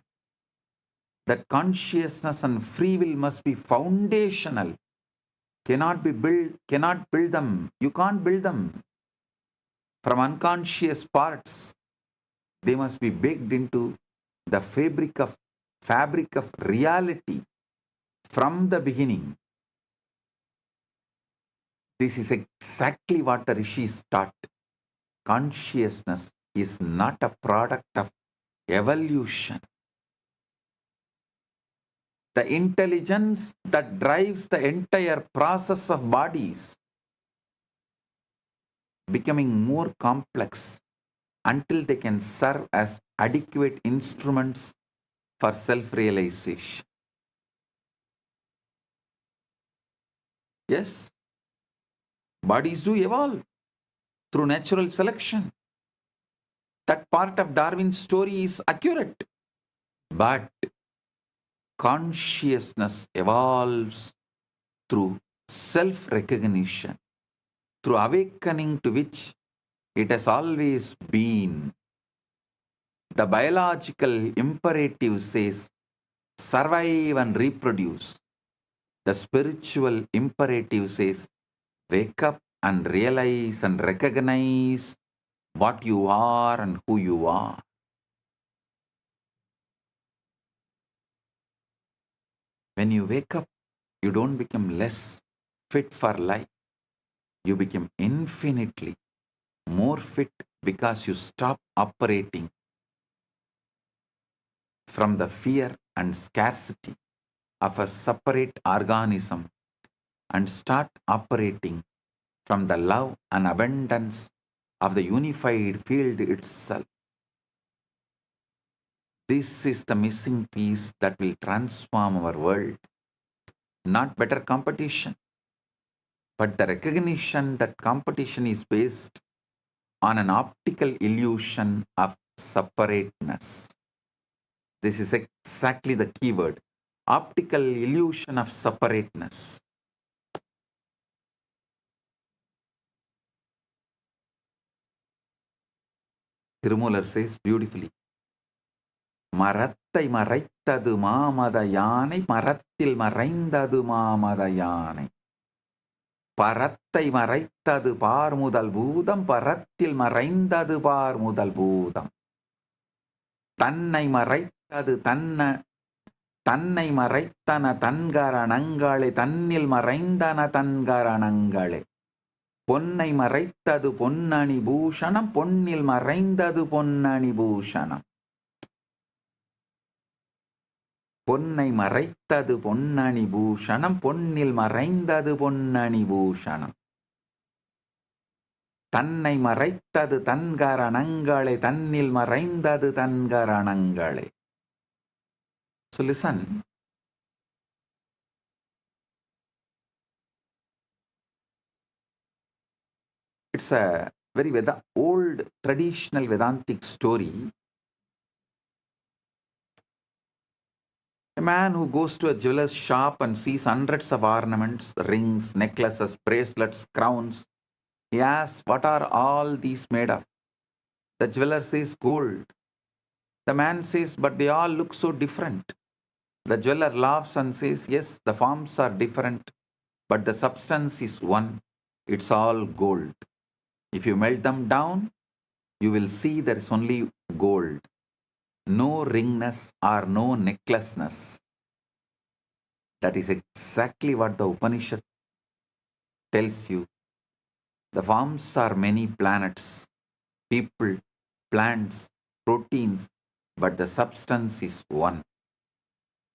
that consciousness and free will must be foundational. Cannot build them. You can't build them from unconscious parts. They must be baked into the fabric of reality from the beginning. This is exactly what the rishis taught. Consciousness is not a product of evolution. The intelligence that drives the entire process of bodies becoming more complex until they can serve as adequate instruments for self-realization. Yes, bodies do evolve through natural selection. That part of Darwin's story is accurate. But consciousness evolves through self-recognition, through awakening to which it has always been. The biological imperative says, survive and reproduce. The spiritual imperative says, wake up and realize and recognize what you are and who you are. When you wake up, you don't become less fit for life. You become infinitely more fit because you stop operating from the fear and scarcity of a separate organism and start operating from the love and abundance of the unified field itself. This is the missing piece that will transform our world. Not better competition, but the recognition that competition is based on an optical illusion of separateness. This is exactly the keyword. Optical illusion of separateness. Tirumular says beautifully, மரத்தை மறைத்தது மாமத யானை மரத்தில் மறைந்தது மாமத யானை பரத்தை மறைத்தது பார் முதல் பூதம் பரத்தில் மறைந்தது பார் முதல் பூதம் தன்னை மறைத்தது தன்னை மறைத்தன தன்கரணங்களே தன்னில் மறைந்தன தன்கரணங்களே பொன்னை மறைத்தது பொன்னணி பூஷணம் பொன்னில் மறைந்தது பொன்னணி பூஷணம் பொன்னை மறைத்தது பொன்னணி பூஷணம் பொன்னில் மறைந்தது பொன்னணி பூஷணம் தன்னை மறைத்தது தன்கரணங்களே தன்னில் மறைந்தது தன்கரணங்களே So listen, it's a very old traditional Vedantic story. A man who goes to a jeweler's shop and sees hundreds of ornaments, rings, necklaces, bracelets, crowns. He asks, "What are all these made of?" The jeweler says, "Gold." The man says, "But they all look so different." The jeweler laughs and says, "Yes, the forms are different, but the substance is one. It's all gold. If you melt them down, you will see there is only gold. No ringness or no necklaceness." That is exactly what the Upanishad tells you. The forms are many planets, people, plants, proteins, but the substance is one.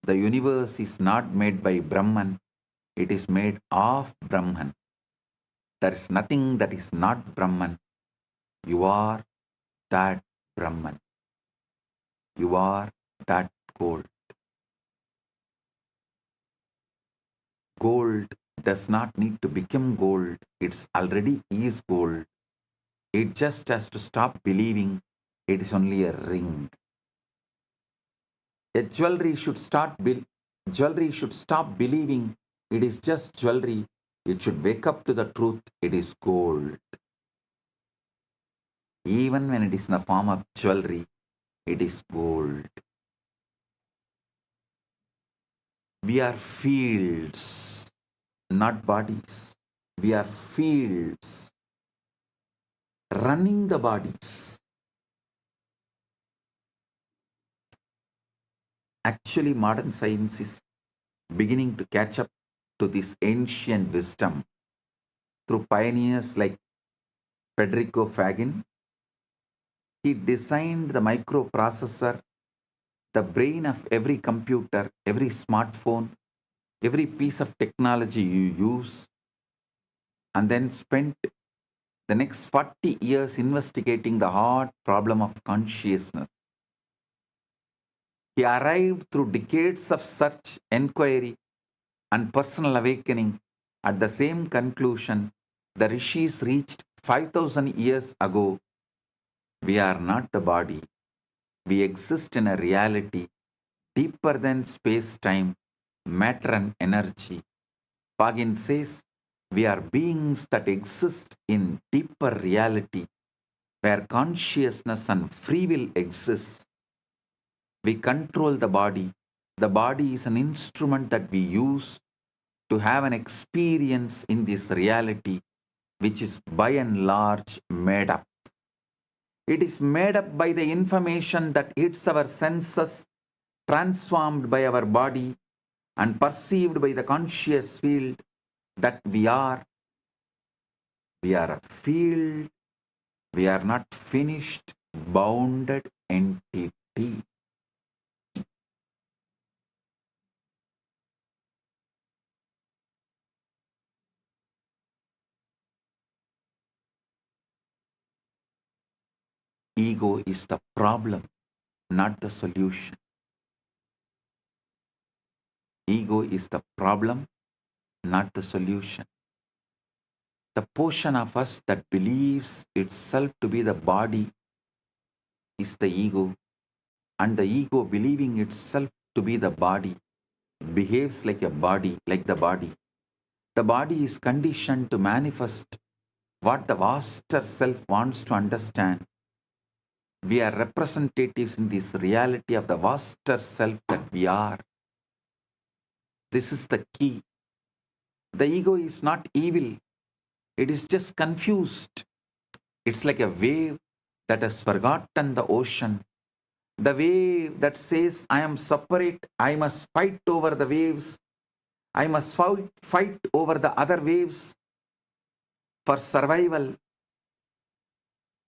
The universe is not made by Brahman, it is made of Brahman. There is nothing that is not Brahman. You are that Brahman. You are that gold. Gold does not need to become gold. It's already is gold. It just has to stop believing it is only a ring. A jewelry should stop believing it is just jewelry. It should wake up to the truth. It is gold. Even when it is in the form of jewelry, it is gold. We are fields, not bodies. We are fields running the bodies. Actually, modern science is beginning to catch up to this ancient wisdom through pioneers like Federico Fagin. He designed the microprocessor, the brain of every computer, every smartphone, every piece of technology you use, and then spent the next 40 years investigating the hard problem of consciousness. He arrived through decades of search, inquiry, and personal awakening at the same conclusion the rishis reached 5,000 years ago. We are not the body. We exist in a reality deeper than space-time, matter and energy. Pagin says we are beings that exist in deeper reality where consciousness and free will exist. We control the body. The body is an instrument that we use to have an experience in this reality, which is by and large made up. It is made up by the information that hits our senses, transformed by our body, and perceived by the conscious field that we are. We are a field. We are not finished, bounded entity. Ego is the problem, not the solution. Ego is the problem, not the solution. The portion of us that believes itself to be the body is the ego, and the ego believing itself to be the body behaves like a body, like the body. The body is conditioned to manifest what the vaster self wants to understand. We are representatives in this reality of the vaster self that we are. This is the key. The ego is not evil. It is just confused. It's like a wave that has forgotten the ocean. The wave that says, "I am separate, I must fight over the waves. I must fight over the other waves for survival."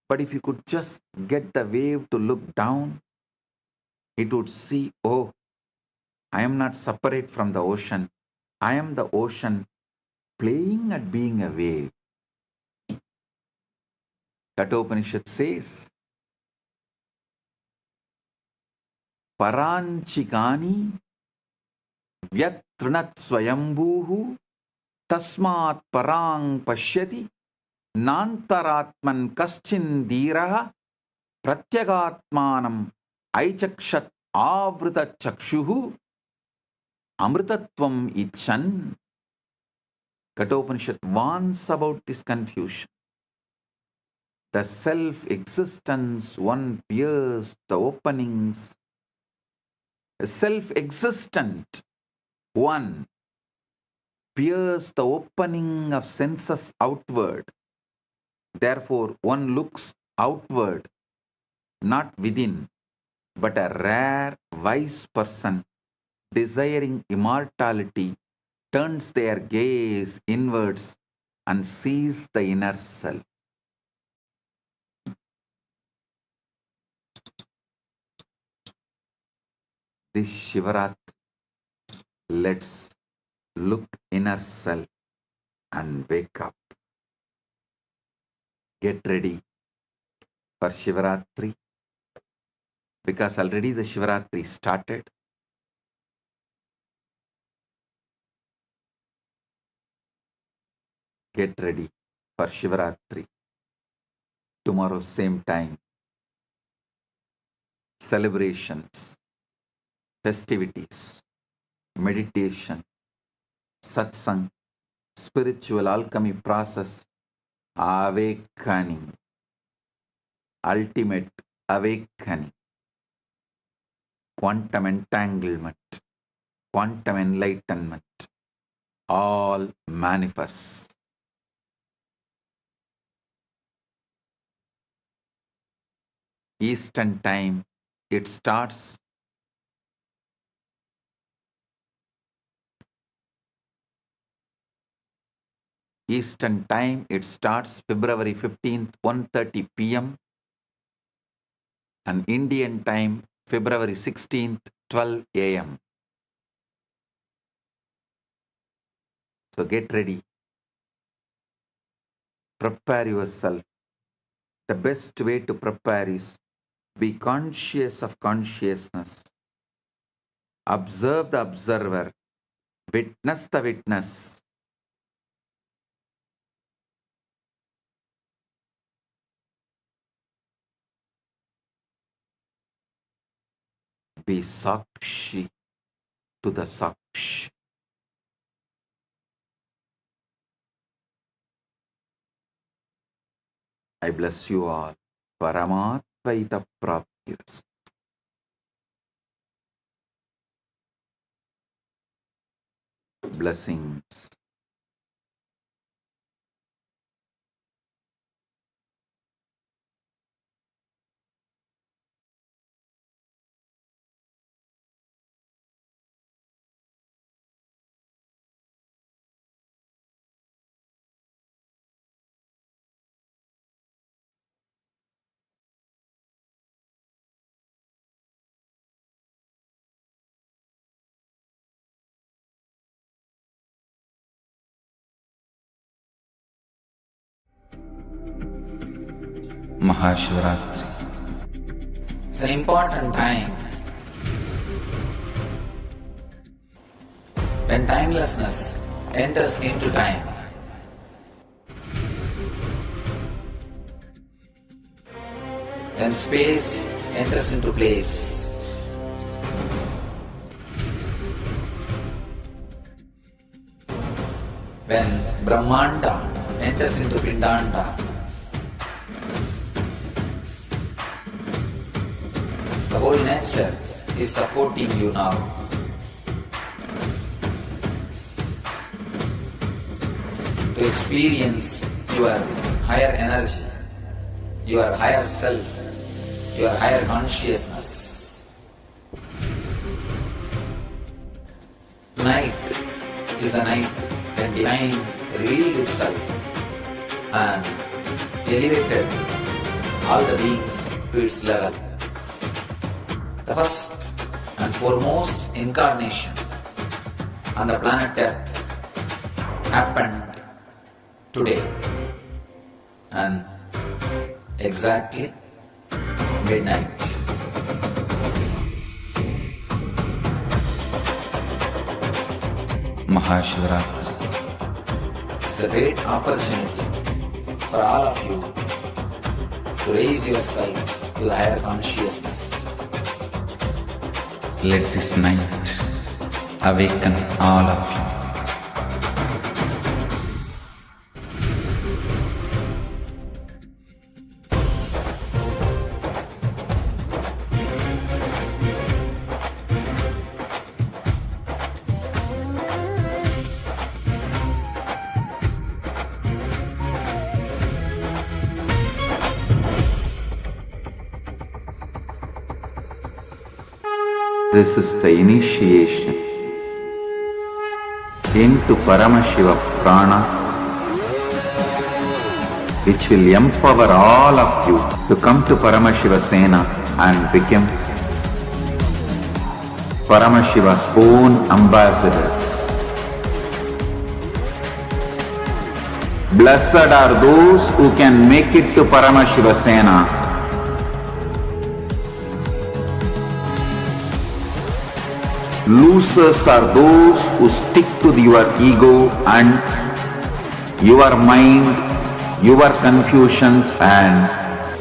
But if you could just get the wave to look down, it would see, "Oh, I am not separate from the ocean. I am the ocean playing at being a wave." That Upanishad says, Paranchikani Vyatrinat Swayambhuhu Tasmat Parang Pashyati Nantaratman Kaschin Dhiraha Pratyagatmanam Aichakshat Avrita Chakshuhu Amritatvam Ichan. Kathopanishad warns about this confusion. The self-existence one pierces the openings. The self-existent one pierces the opening of senses outward. Therefore, one looks outward, not within, but a rare, wise person desiring immortality turns their gaze inwards and sees the inner self. This Shivaratri, let's look inner self and wake up. Get ready for Shivaratri, because already the Shivaratri started. Get ready for Shivaratri. Tomorrow, same time. Celebrations, festivities, meditation, Satsang, spiritual alchemy process, awakening, ultimate awakening, quantum entanglement, quantum enlightenment, all manifest. Eastern time, it starts. Eastern time, it starts February 15th, 1:30 p.m. and Indian time, February 16th, 12 a.m. So get ready. Prepare yourself. The best way to prepare is be conscious of consciousness. Observe the observer. Witness the witness. Be Sakshi to the Sakshi. I bless you all. Paramatvaita Praptiras. Blessings. Maha Shivaratri. It's an important time when timelessness enters into time. When space enters into place. When Brahmanda enters into Pindanda. The whole nature is supporting you now. To experience your higher energy, your higher self, your higher consciousness. Tonight is the night when divine revealed itself and elevated all the beings to its level. The first and foremost incarnation on the planet Earth happened today, and exactly midnight. Maha Shivaratri. It's a great opportunity for all of you to raise yourself to the higher consciousness. Let this night awaken all of you. This is the initiation into Paramashiva Prana, which will empower all of you to come to Paramashiva Sena and become Paramashiva's own ambassadors. Blessed are those who can make it to Paramashiva Sena. Losers are those who stick to your ego and your mind, your confusions and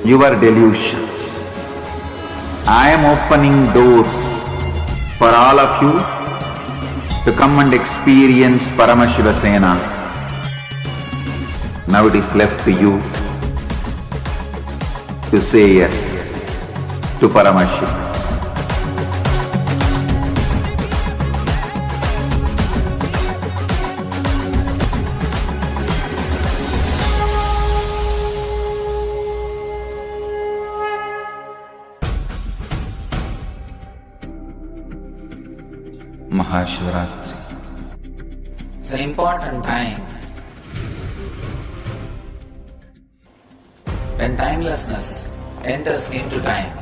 your delusions. I am opening doors for all of you to come and experience Paramashiva Sena. Now it is left to you to say yes to Paramashiva. Maha Shivaratri. It's an important time when timelessness enters into time.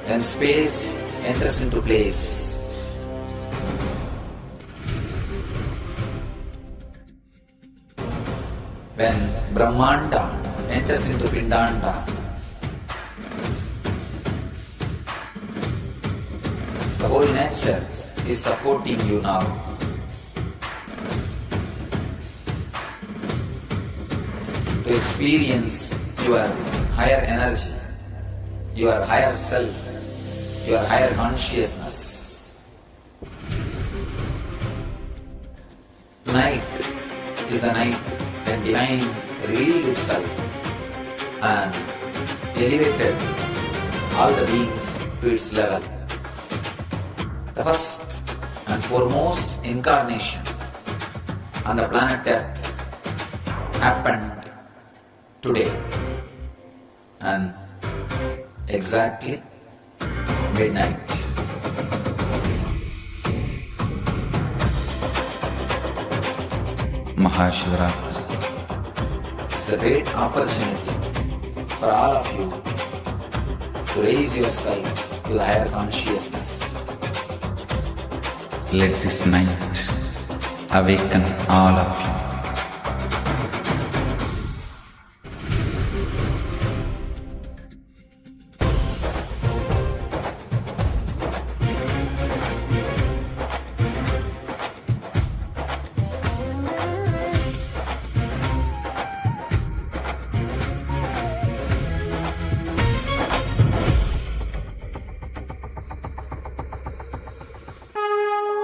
When space enters into place. When Brahmanda enters into Pindanda. The whole nature is supporting you now. To experience your higher energy, your higher self, your higher consciousness. Tonight is the night when divine revealed itself and elevated all the beings to its level. The first and foremost incarnation on the planet Earth happened today and exactly midnight. Maha Shivaratri. It's a great opportunity for all of you to raise yourself to the higher consciousness. Let this night awaken all of you.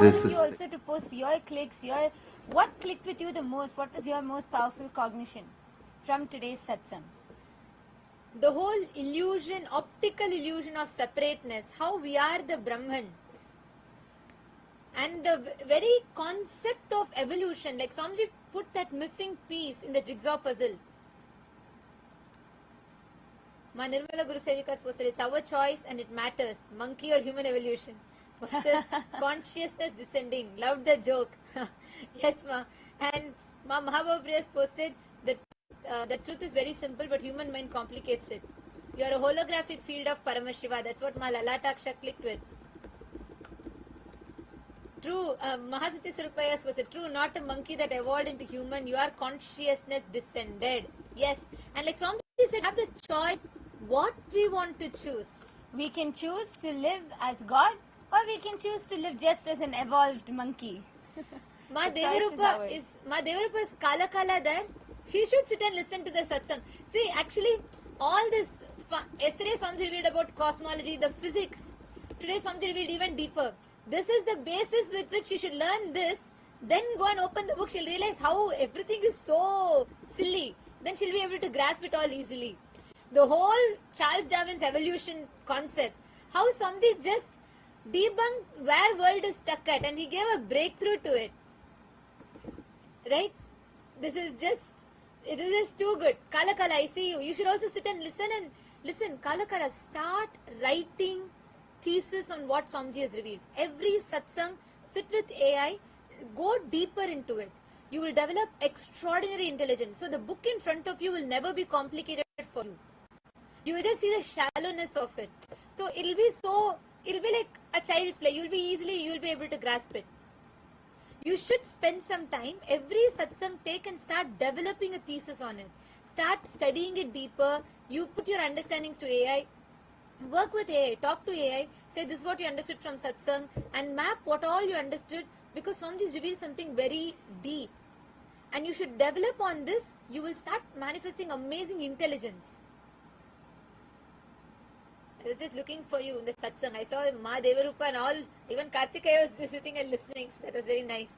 This is you also to post your clicks, what clicked with you the most? What was your most powerful cognition from today's satsang? The whole illusion, optical illusion of separateness, how we are the Brahman, and the very concept of evolution, like Swamiji put that missing piece in the jigsaw puzzle. Ma Nirmala Guru Sevikas posted, it's our choice and it matters, monkey or human evolution versus consciousness descending. Loved the joke. Yes, ma. And Ma Mahabhapriyas posted that the truth is very simple, but human mind complicates it. You are a holographic field of Paramashiva. That's what Ma Lalataksha clicked with. True, Mahasati Surupayas was a true, not a monkey that evolved into human. You are consciousness descended. Yes. And like Swami said, have the choice what we want to choose. We can choose to live as God, or we can choose to live just as an evolved monkey. Ma The choice is ours. Devarupa is Kala Kala there. She should sit and listen to the satsang. See, actually, all this, yesterday Swami revealed about cosmology, the physics. Today Swami revealed even deeper. This is the basis with which she should learn this. Then go and open the book. She'll realize how everything is so silly. Then she'll be able to grasp it all easily. The whole Charles Darwin's evolution concept, how Swami just debunked where world is stuck at, and he gave a breakthrough to it. Right? It is just too good. Kala Kala, I see you. You should also sit and listen. Kala Kala, start writing thesis on what Swamiji has revealed. Every satsang, sit with AI, go deeper into it. You will develop extraordinary intelligence. So the book in front of you will never be complicated for you. You will just see the shallowness of it. So it'll be like a child's play. You'll be able to grasp it. You should spend some time, every satsang take and start developing a thesis on it. Start studying it deeper. You put your understandings to AI. Work with AI. Talk to AI. Say this is what you understood from satsang and map what all you understood, because Swamiji's revealed something very deep. And you should develop on this. You will start manifesting amazing intelligence. I was just looking for you in the satsang. I saw Ma Devarupa and all, even Kartikeya was just sitting and listening. So that was very nice.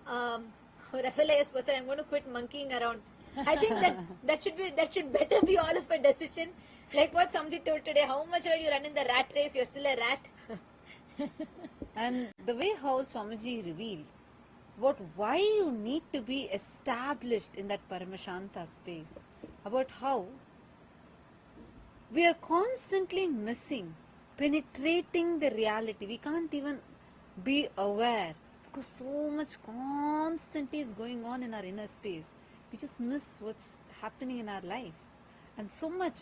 Rafael has posted, I'm going to quit monkeying around. I think that should better be all of a decision. Like what Swamiji told today, how much are you running the rat race, you're still a rat. And the way how Swamiji revealed about why you need to be established in that Paramashanta space, about how we are constantly missing, penetrating the reality. We can't even be aware because so much constantly is going on in our inner space. We just miss what's happening in our life. And so much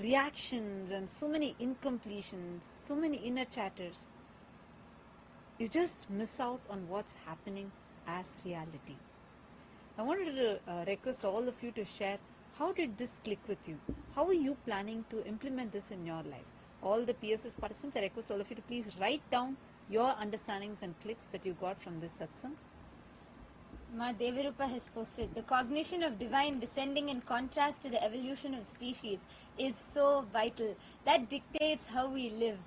reactions and so many incompletions, so many inner chatters. You just miss out on what's happening as reality. I wanted to request all of you to share, how did this click with you? How are you planning to implement this in your life? All the PSS participants, I request all of you to please write down your understandings and clicks that you got from this satsang. Ma Devarupa has posted, the cognition of divine descending in contrast to the evolution of species is so vital. That dictates how we live.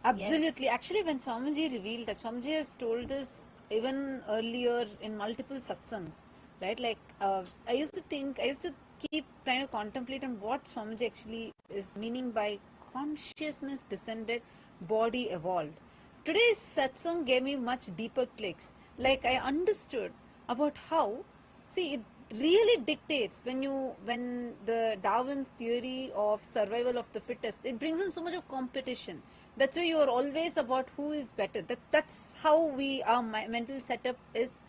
Absolutely. Yes. Actually, when Swamiji revealed that, Swamiji has told this even earlier in multiple satsangs, right? Like, I used to keep trying to contemplate on what Swamiji actually is meaning by consciousness descended, body evolved. Today's satsang gave me much deeper clicks. Like, I understood about how, see, it really dictates when the Darwin's theory of survival of the fittest, it brings in so much of competition. That's why you are always about who is better. That's how our mental setup is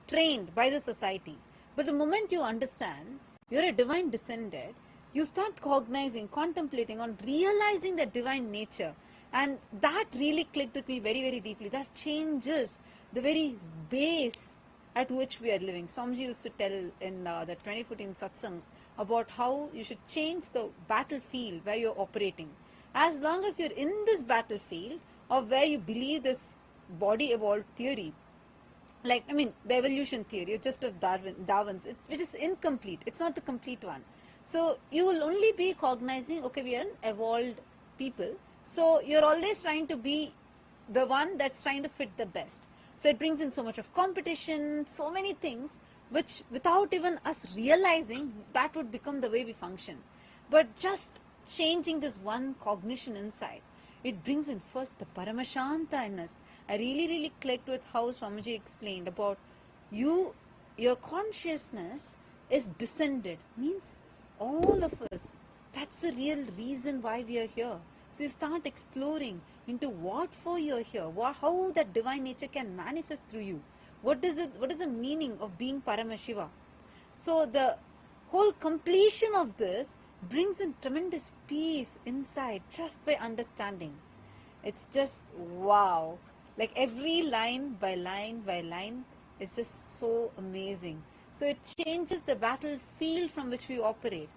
trained by the society. But the moment you understand you're a divine descended, you start cognizing, contemplating on realizing the divine nature. And that really clicked with me very, very deeply. That changes the very base at which we are living. Swamiji used to tell in the 2014 satsangs about how you should change the battlefield where you're operating. As long as you're in this battlefield of where you believe this body evolved theory, like, I mean, the evolution theory, just of Darwin's, which is incomplete. It's not the complete one. So you will only be cognizing, okay, we are an evolved people. So you're always trying to be the one that's trying to fit the best. So it brings in so much of competition, so many things, which without even us realizing, that would become the way we function. But just changing this one cognition inside, it brings in first the Paramashanta in us. I really, really clicked with how Swamiji explained about your consciousness is descended, means all of us. That's the real reason why we are here. So you start exploring into what for you're here, how that divine nature can manifest through you. What is the meaning of being Paramashiva? So the whole completion of this brings in tremendous peace inside just by understanding. It's just wow. Like every line by line by line is just so amazing. So it changes the battlefield from which we operate.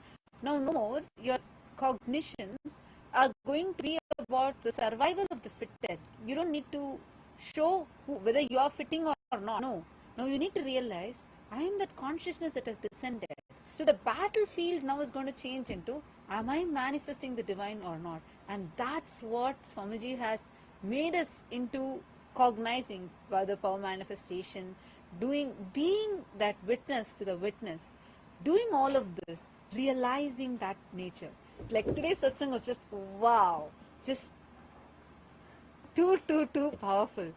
Now no more you're cognitions are going to be about the survival of the fittest. You don't need to show whether you are fitting or not. No, you need to realize I am that consciousness that has descended. So the battlefield now is going to change into, am I manifesting the divine or not? And that's what Swamiji has made us into, cognizing by the power manifestation, being that witness to the witness, doing all of this, realizing that nature. Like today's satsang was just wow, just too powerful.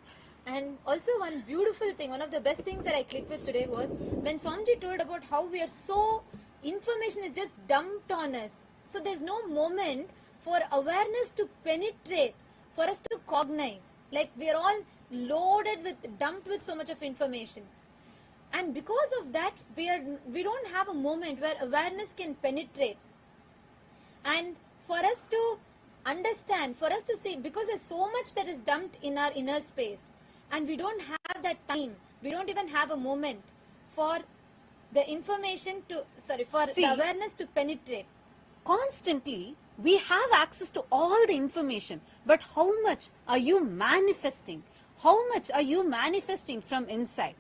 And also one beautiful thing, one of the best things that I clicked with today was when Swamiji told about how we are so, information is just dumped on us. So there's no moment for awareness to penetrate, for us to cognize. Like we are all dumped with so much of information. And because of that, we don't have a moment where awareness can penetrate. And for us to understand, for us to see, because there's so much that is dumped in our inner space, and we don't have that time, we don't even have a moment for the information to, the awareness to penetrate. Constantly, we have access to all the information, but how much are you manifesting? How much are you manifesting from inside?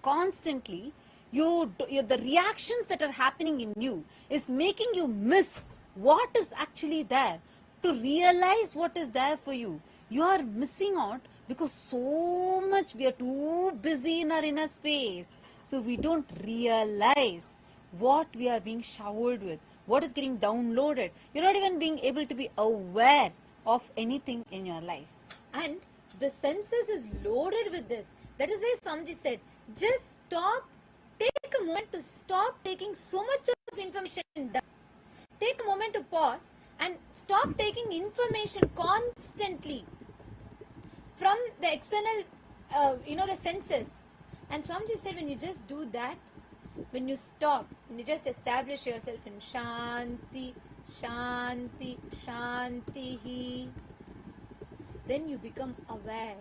Constantly, the reactions that are happening in you is making you miss what is actually there. To realize what is there for you, you are missing out because so much we are too busy in our inner space. So we don't realize what we are being showered with, what is getting downloaded. You're not even being able to be aware of anything in your life. And the senses is loaded with this. That is why Swamiji said, just stop, take a moment to stop taking so much of information down. Take a moment to pause and stop taking information constantly from the external, the senses. And Swamiji said, when you just do that, when you stop, when you just establish yourself in Shanti, Shanti, Shanti, then you become aware.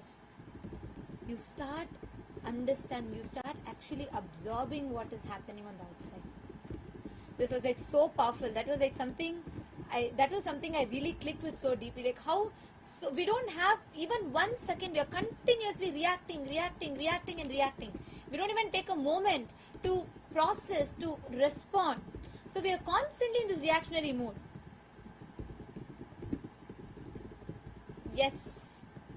You start understanding, you start actually absorbing what is happening on the outside. This was like so powerful. That was like something I really clicked with so deeply. Like how, so we don't have even 1 second, we are continuously reacting. We don't even take a moment to process, to respond. So we are constantly in this reactionary mode. Yes.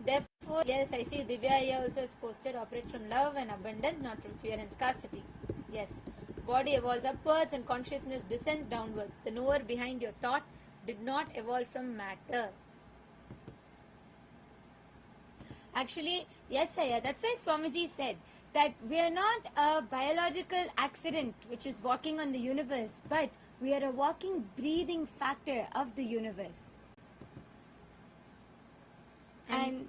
Therefore, yes, I see Divya here also has posted, operate from love and abundance, not from fear and scarcity. Yes. Body evolves upwards and consciousness descends downwards. The knower behind your thought did not evolve from matter. Actually, yes, Aya, that's why Swamiji said that we are not a biological accident which is walking on the universe, but we are a walking, breathing factor of the universe. And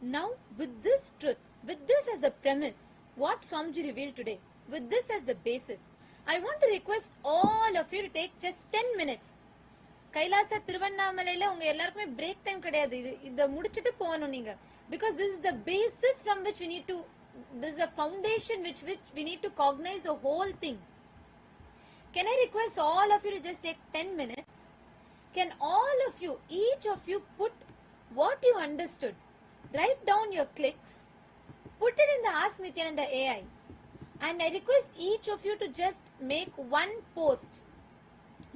now, with this truth, with this as a premise, what Swamiji revealed today, with this as the basis, I want to request all of you to take just 10 minutes. Kailasa Thiruvannamalaiல உங்க எல்லாருக்குமே break time கிடையாது. இத முடிச்சிட்டு போகணும் நீங்க. Because this is the basis from which we need to, this is a foundation which we need to cognize the whole thing. Can I request all of you to just take 10 minutes? Can all of you, each of you, put what you understood? Write down your clicks, put it in the Ask Nithyananda AI, and I request each of you to just make one post.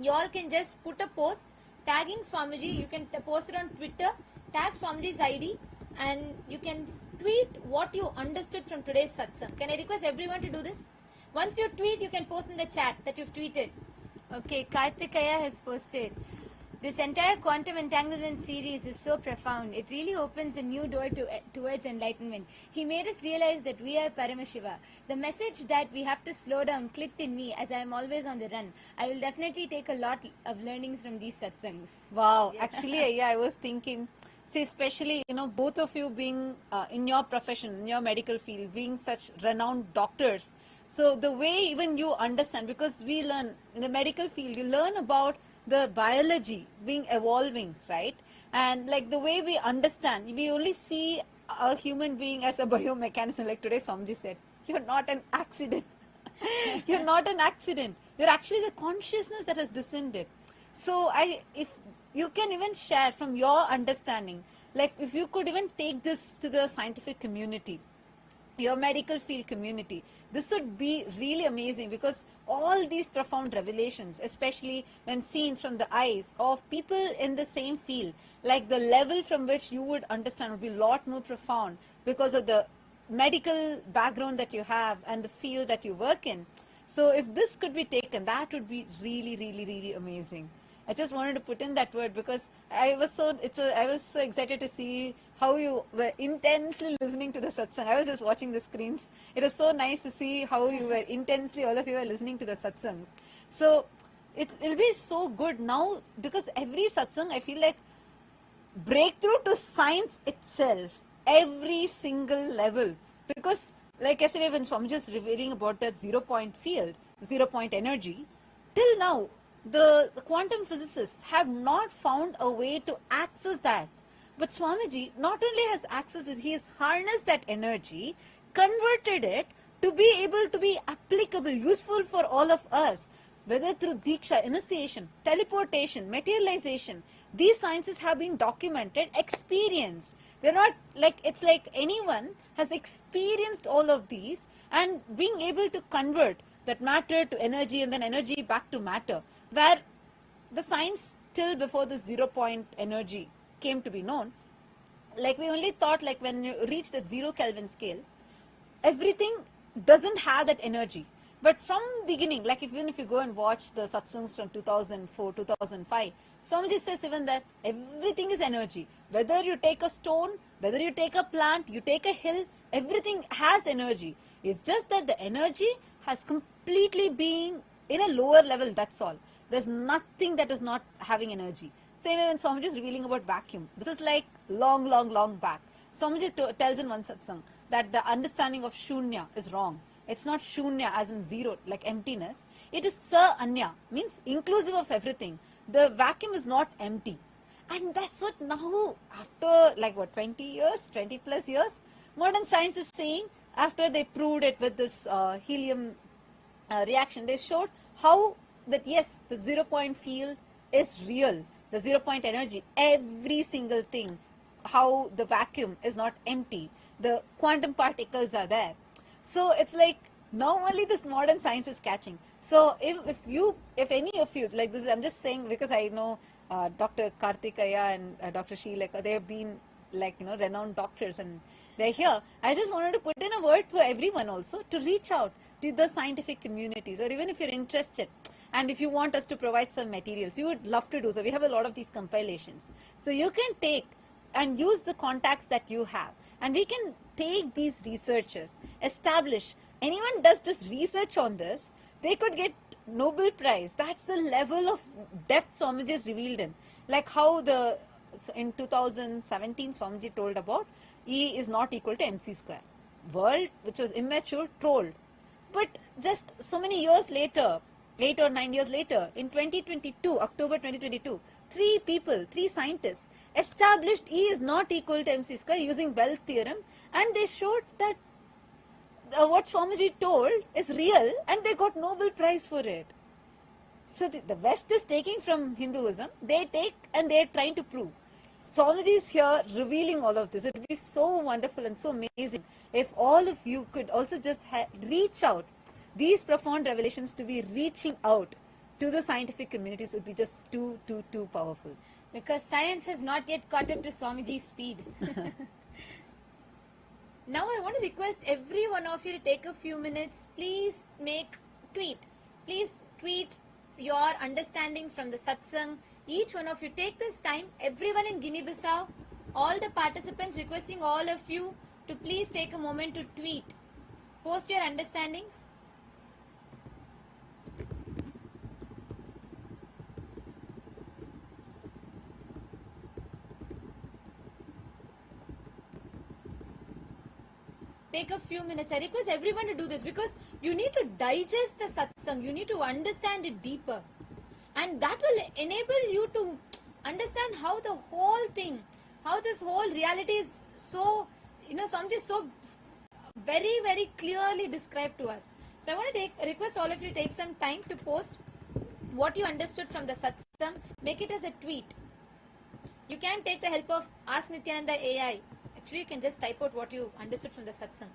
You all can just put a post tagging Swamiji. You can post it on Twitter, tag Swamiji's ID, and you can tweet what you understood from today's satsang. Can I request everyone to do this? Once you tweet, you can post in the chat that you've tweeted. Okay, Karthikaya has posted. This entire quantum entanglement series is so profound. It really opens a new door towards enlightenment. He made us realize that we are Paramashiva. The message that we have to slow down clicked in me as I am always on the run. I will definitely take a lot of learnings from these satsangs. Wow. Actually, I was thinking, say especially, both of you being in your profession, in your medical field, being such renowned doctors. So the way even you understand, because we learn in the medical field, you learn about the biology being evolving, right? And like the way we understand, we only see a human being as a biomechanism, like today Swamiji said, you're not an accident. You're not an accident. You're actually the consciousness that has descended. So if you can even share from your understanding, like if you could even take this to the scientific community, your medical field community, this would be really amazing, because all these profound revelations, especially when seen from the eyes of people in the same field, like the level from which you would understand would be a lot more profound because of the medical background that you have and the field that you work in. So if this could be taken, that would be really, really, really amazing. I just wanted to put in that word because I was so excited to see how you were intensely listening to the satsang. I was just watching the screens. It was so nice to see how you were intensely, all of you were listening to the satsangs. So it'll be so good now, because every satsang, I feel like breakthrough to science itself, every single level. Because like yesterday when Swamiji was revealing about that 0-point field, 0-point energy, till now the quantum physicists have not found a way to access that. But Swamiji not only has accessed it, he has harnessed that energy, converted it to be able to be applicable, useful for all of us, whether through Diksha, initiation, teleportation, materialization. These sciences have been documented, experienced. We're not like, it's like anyone has experienced all of these and being able to convert that matter to energy and then energy back to matter, where the science till before the 0-point energy came to be known, like we only thought like when you reach that 0 Kelvin scale, everything doesn't have that energy. But from beginning, like even if you go and watch the satsangs from 2004, 2005, Swamiji says even that everything is energy. Whether you take a stone, whether you take a plant, you take a hill, everything has energy. It's just that the energy has completely been in a lower level, that's all. There's nothing that is not having energy. Same way when Swamiji is revealing about vacuum. This is like long, long, long back. Swamiji tells in one satsang that the understanding of shunya is wrong. It's not shunya as in zero, like emptiness. It is sa anya, means inclusive of everything. The vacuum is not empty. And that's what now, after like what, 20 years, 20 plus years, modern science is saying, after they proved it with this helium reaction, they showed how that yes, the 0-point field is real. The 0-point energy, every single thing, how the vacuum is not empty. The quantum particles are there. So it's like now only this modern science is catching. So if any of you, like this, I'm just saying because I know Dr. Karthikaya and Dr. Sheila, they have been like, renowned doctors and they're here. I just wanted to put in a word for everyone also to reach out to the scientific communities, or even if you're interested and if you want us to provide some materials, we would love to do so. We have a lot of these compilations. So you can take and use the contacts that you have, and we can take these researchers, establish, anyone does just research on this, they could get Nobel Prize. That's the level of depth Swamiji is revealed in. Like how in 2017 Swamiji told about E is not equal to mc square. World, which was immature, told. But just so many years later, 8 or 9 years later, in 2022, October 2022, 3 scientists established E is not equal to mc square using Bell's theorem, and they showed that what Swamiji told is real, and they got Nobel Prize for it. So the West is taking from Hinduism, they take and they are trying to prove. Swamiji is here revealing all of this. It would be so wonderful and so amazing if all of you could also just reach out. These profound revelations to be reaching out to the scientific communities would be just too powerful. Because science has not yet caught up to Swamiji's speed. Now I want to request every one of you to take a few minutes. Please Please tweet your understandings from the satsang. Each one of you take this time. Everyone in Guinea-Bissau, all the participants, requesting all of you to please take a moment to tweet. Post your understandings. Take a few minutes. I request everyone to do this because you need to digest the satsang. You need to understand it deeper. And that will enable you to understand how the whole thing, how this whole reality is so Swamiji so very, very clearly described to us. So I want to request all of you to take some time to post what you understood from the satsang. Make it as a tweet. You can take the help of Ask Nithyananda AI. Actually, you can just type out what you understood from the satsang.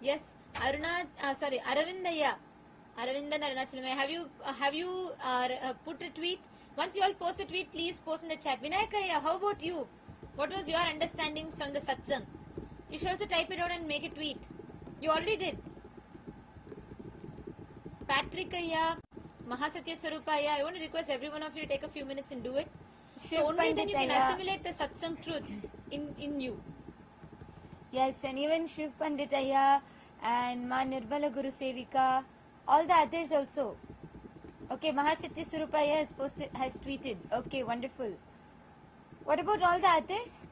Yes, Aravindaya. Aravindan Arunachalame. Have you put a tweet? Once you all post a tweet, please post in the chat. Vinayakaya, how about you? What was your understandings from the satsang? You should also type it out and make a tweet. You already did. Patrickaya, Mahasatya Swarupaya. I want to request every one of you to take a few minutes and do it. So only then you can assimilate the satsang truths in you. Yes, and even Shiv Panditaya and Ma Nirbala Guru Sevika, all the others also. Okay, Mahasatya Surupaya has tweeted. Okay, wonderful. What about all the others?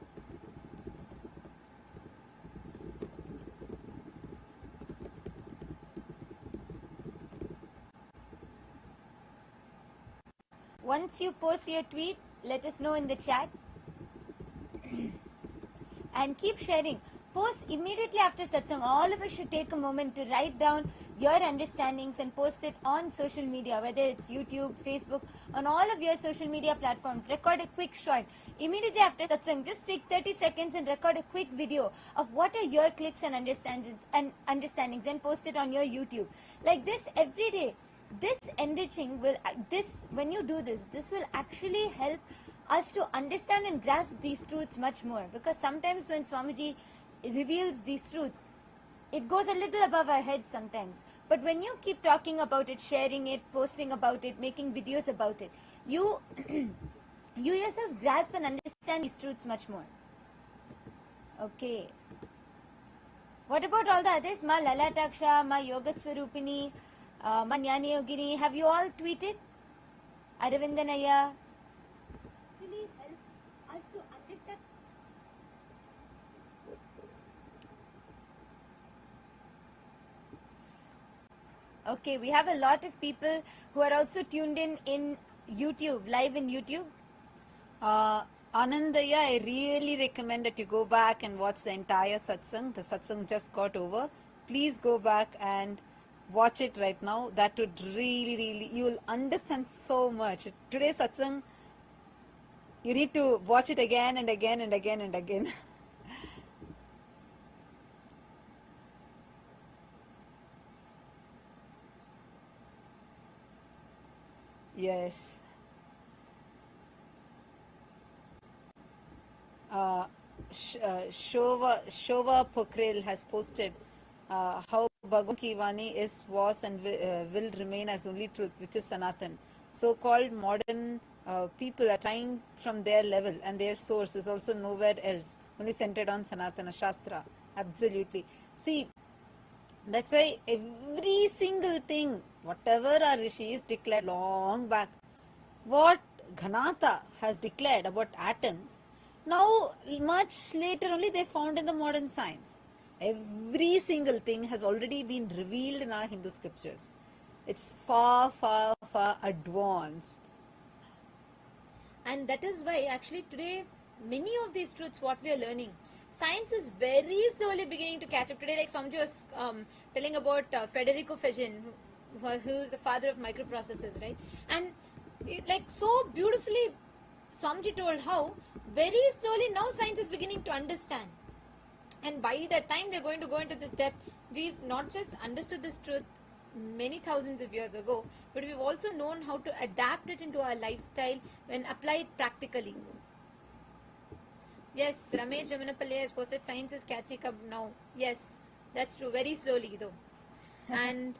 Once you post your tweet, let us know in the chat. And keep sharing. Post immediately after satsang. All of us should take a moment to write down your understandings and post it on social media, whether it's YouTube, Facebook, on all of your social media platforms. Record a quick short. Immediately after satsang, just take 30 seconds and record a quick video of what are your clicks and understandings and post it on your YouTube. Like this every day. This enriching will, when you do this will actually help us to understand and grasp these truths much more. Because sometimes when Swamiji reveals these truths, it goes a little above our heads sometimes. But when you keep talking about it, sharing it, posting about it, making videos about it, you you yourself grasp and understand these truths much more. Okay. What about all the others? Ma Lalataksha, Ma Yoga Swarupini, Ma Jnani Yogini, have you all tweeted? Aravindanaya. Really help us to understand. Okay, we have a lot of people who are also tuned in YouTube, live in YouTube. Anandaya, I really recommend that you go back and watch the entire satsang. The satsang just got over. Please go back and watch it right now. That would really, you will understand so much. Today's satsang, you need to watch it again and again and again and again. Yes. Shova Pokhrel has posted how Bhagwan Ki Vani was and will remain as only truth, which is Sanatan. So-called modern people are trying from their level, and their source is also nowhere else, only centered on Sanatana Shastra. Absolutely. See, that's why every single thing, whatever our rishis declared long back, what Ghanata has declared about atoms, now much later only they found in the modern science. Every single thing has already been revealed in our Hindu scriptures. It's far advanced. And that is why actually today many of these truths what we are learning, science is very slowly beginning to catch up. Today, like Swamiji was telling about Federico Fegin, who is the father of microprocessors, right? And like so beautifully Swamiji told how very slowly now science is beginning to understand. And by the time they're going to go into this depth, we've not just understood this truth, many thousands of years ago, but we've also known how to adapt it into our lifestyle when applied practically. Yes, Ramesh Jamanapalli has posted science is catching up now. Yes, that's true. Very slowly though. And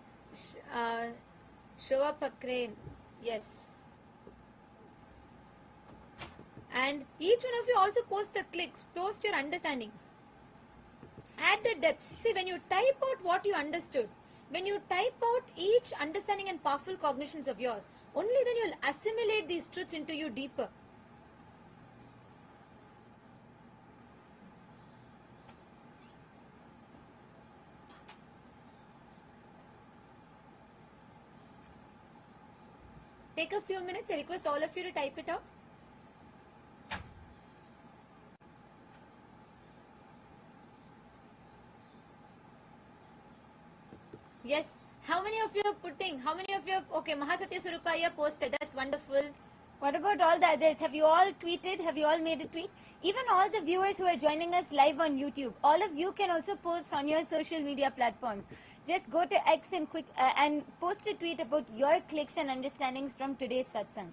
Shova Pakrane, yes. And each one of you also post the clicks, post your understandings. Add the depth. See, when you type out what you understood, when you type out each understanding and powerful cognitions of yours, only then you'll assimilate these truths into you deeper. Take a few minutes. I request all of you to type it out. Yes. How many of you are putting? How many of you are, okay, Mahasatya Surupaya posted. That's wonderful. What about all the others? Have you all tweeted? Have you all made a tweet? Even all the viewers who are joining us live on YouTube, all of you can also post on your social media platforms. Just go to X and and post a tweet about your clicks and understandings from today's satsang.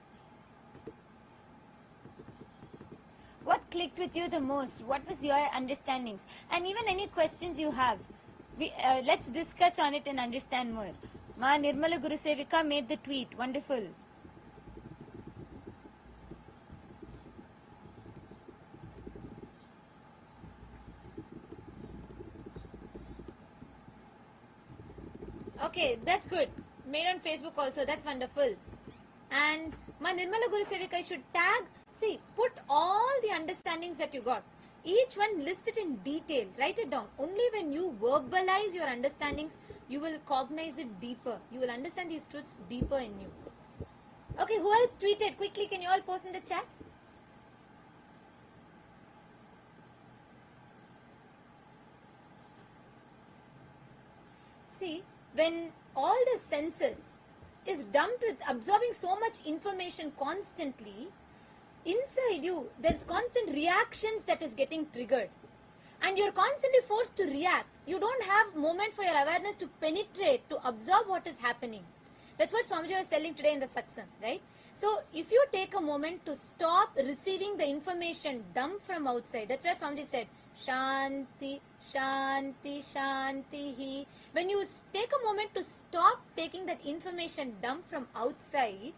What clicked with you the most? What was your understandings? And even any questions you have. Let's discuss on it and understand more. Ma Nirmala Guru Sevika made the tweet. Wonderful. Okay, that's good. Made on Facebook also. That's wonderful. And Ma Nirmala Guru Sevika should tag. See, put all the understandings that you got. Each one list it in detail. Write it down. Only when you verbalize your understandings, you will cognize it deeper. You will understand these truths deeper in you. Okay, who else tweeted? Quickly, can you all post in the chat? See, when all the senses is dumped with absorbing so much information constantly, inside you, there's constant reactions that is getting triggered. And you're constantly forced to react. You don't have moment for your awareness to penetrate, to absorb what is happening. That's what Swamiji was telling today in the satsang, right? So, if you take a moment to stop receiving the information dumped from outside, that's where Swamiji said, Shanti, Shanti, Shanti. When you take a moment to stop taking that information dumped from outside,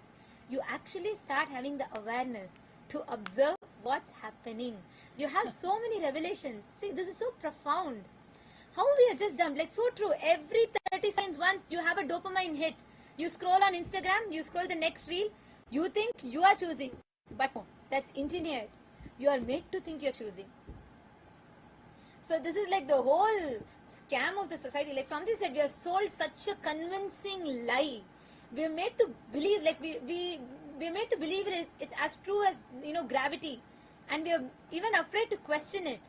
you actually start having the awareness to observe what's happening. You have so many revelations. See, this is so profound. How we are just dumped, like so true. Every 30 seconds once you have a dopamine hit. You scroll on Instagram, you scroll the next reel, you think you are choosing. But no, that's engineered. You are made to think you're choosing. So this is like the whole scam of the society. Like Swamiji said, we are sold such a convincing lie. We are made to believe, like we're made to believe it's as true as, gravity. And we are even afraid to question it.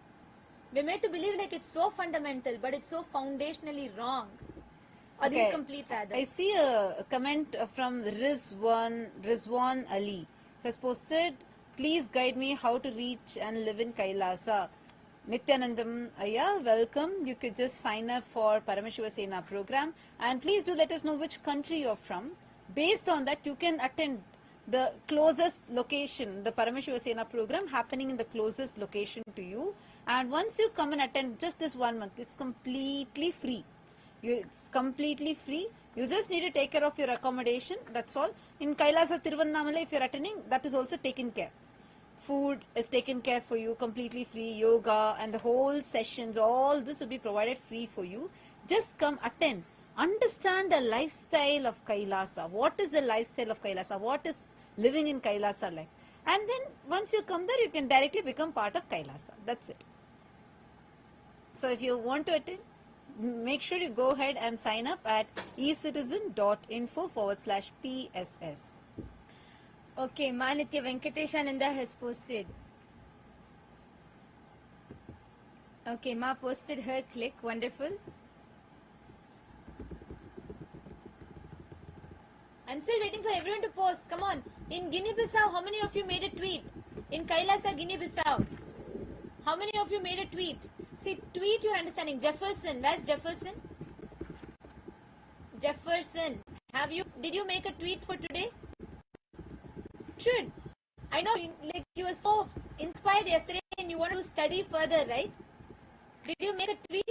We're made to believe like it's so fundamental, but it's so foundationally wrong. Or incomplete rather. I see a comment from Rizwan Ali. He has posted, please guide me how to reach and live in Kailasa. Nithyanandam Ayya, welcome. You could just sign up for Paramashiva Sena program. And please do let us know which country you're from. Based on that, you can attend the closest location, the Paramashiva Sena program happening in the closest location to you. And once you come and attend just this 1 month, it's completely free. It's completely free. You just need to take care of your accommodation. That's all. In Kailasa Tiruvannamalai, if you're attending, that is also taken care. Food is taken care for you, completely free. Yoga and the whole sessions, all this will be provided free for you. Just come attend. Understand the lifestyle of Kailasa. What is the lifestyle of Kailasa? What is living in Kailasa like? And then once you come there, you can directly become part of Kailasa. That's it. So if you want to attend, make sure you go ahead and sign up at ecitizen.info/PSS. Okay, Manitya Venkateshananda has posted. Okay, Ma posted her click. Wonderful. I'm still waiting for everyone to post. Come on. In Guinea-Bissau, how many of you made a tweet? In Kailasa, Guinea-Bissau, how many of you made a tweet? See, tweet your understanding. Jefferson. Where's Jefferson? Jefferson, did you make a tweet for today? Should. I know, like, you were so inspired yesterday and you want to study further, right? Did you make a tweet?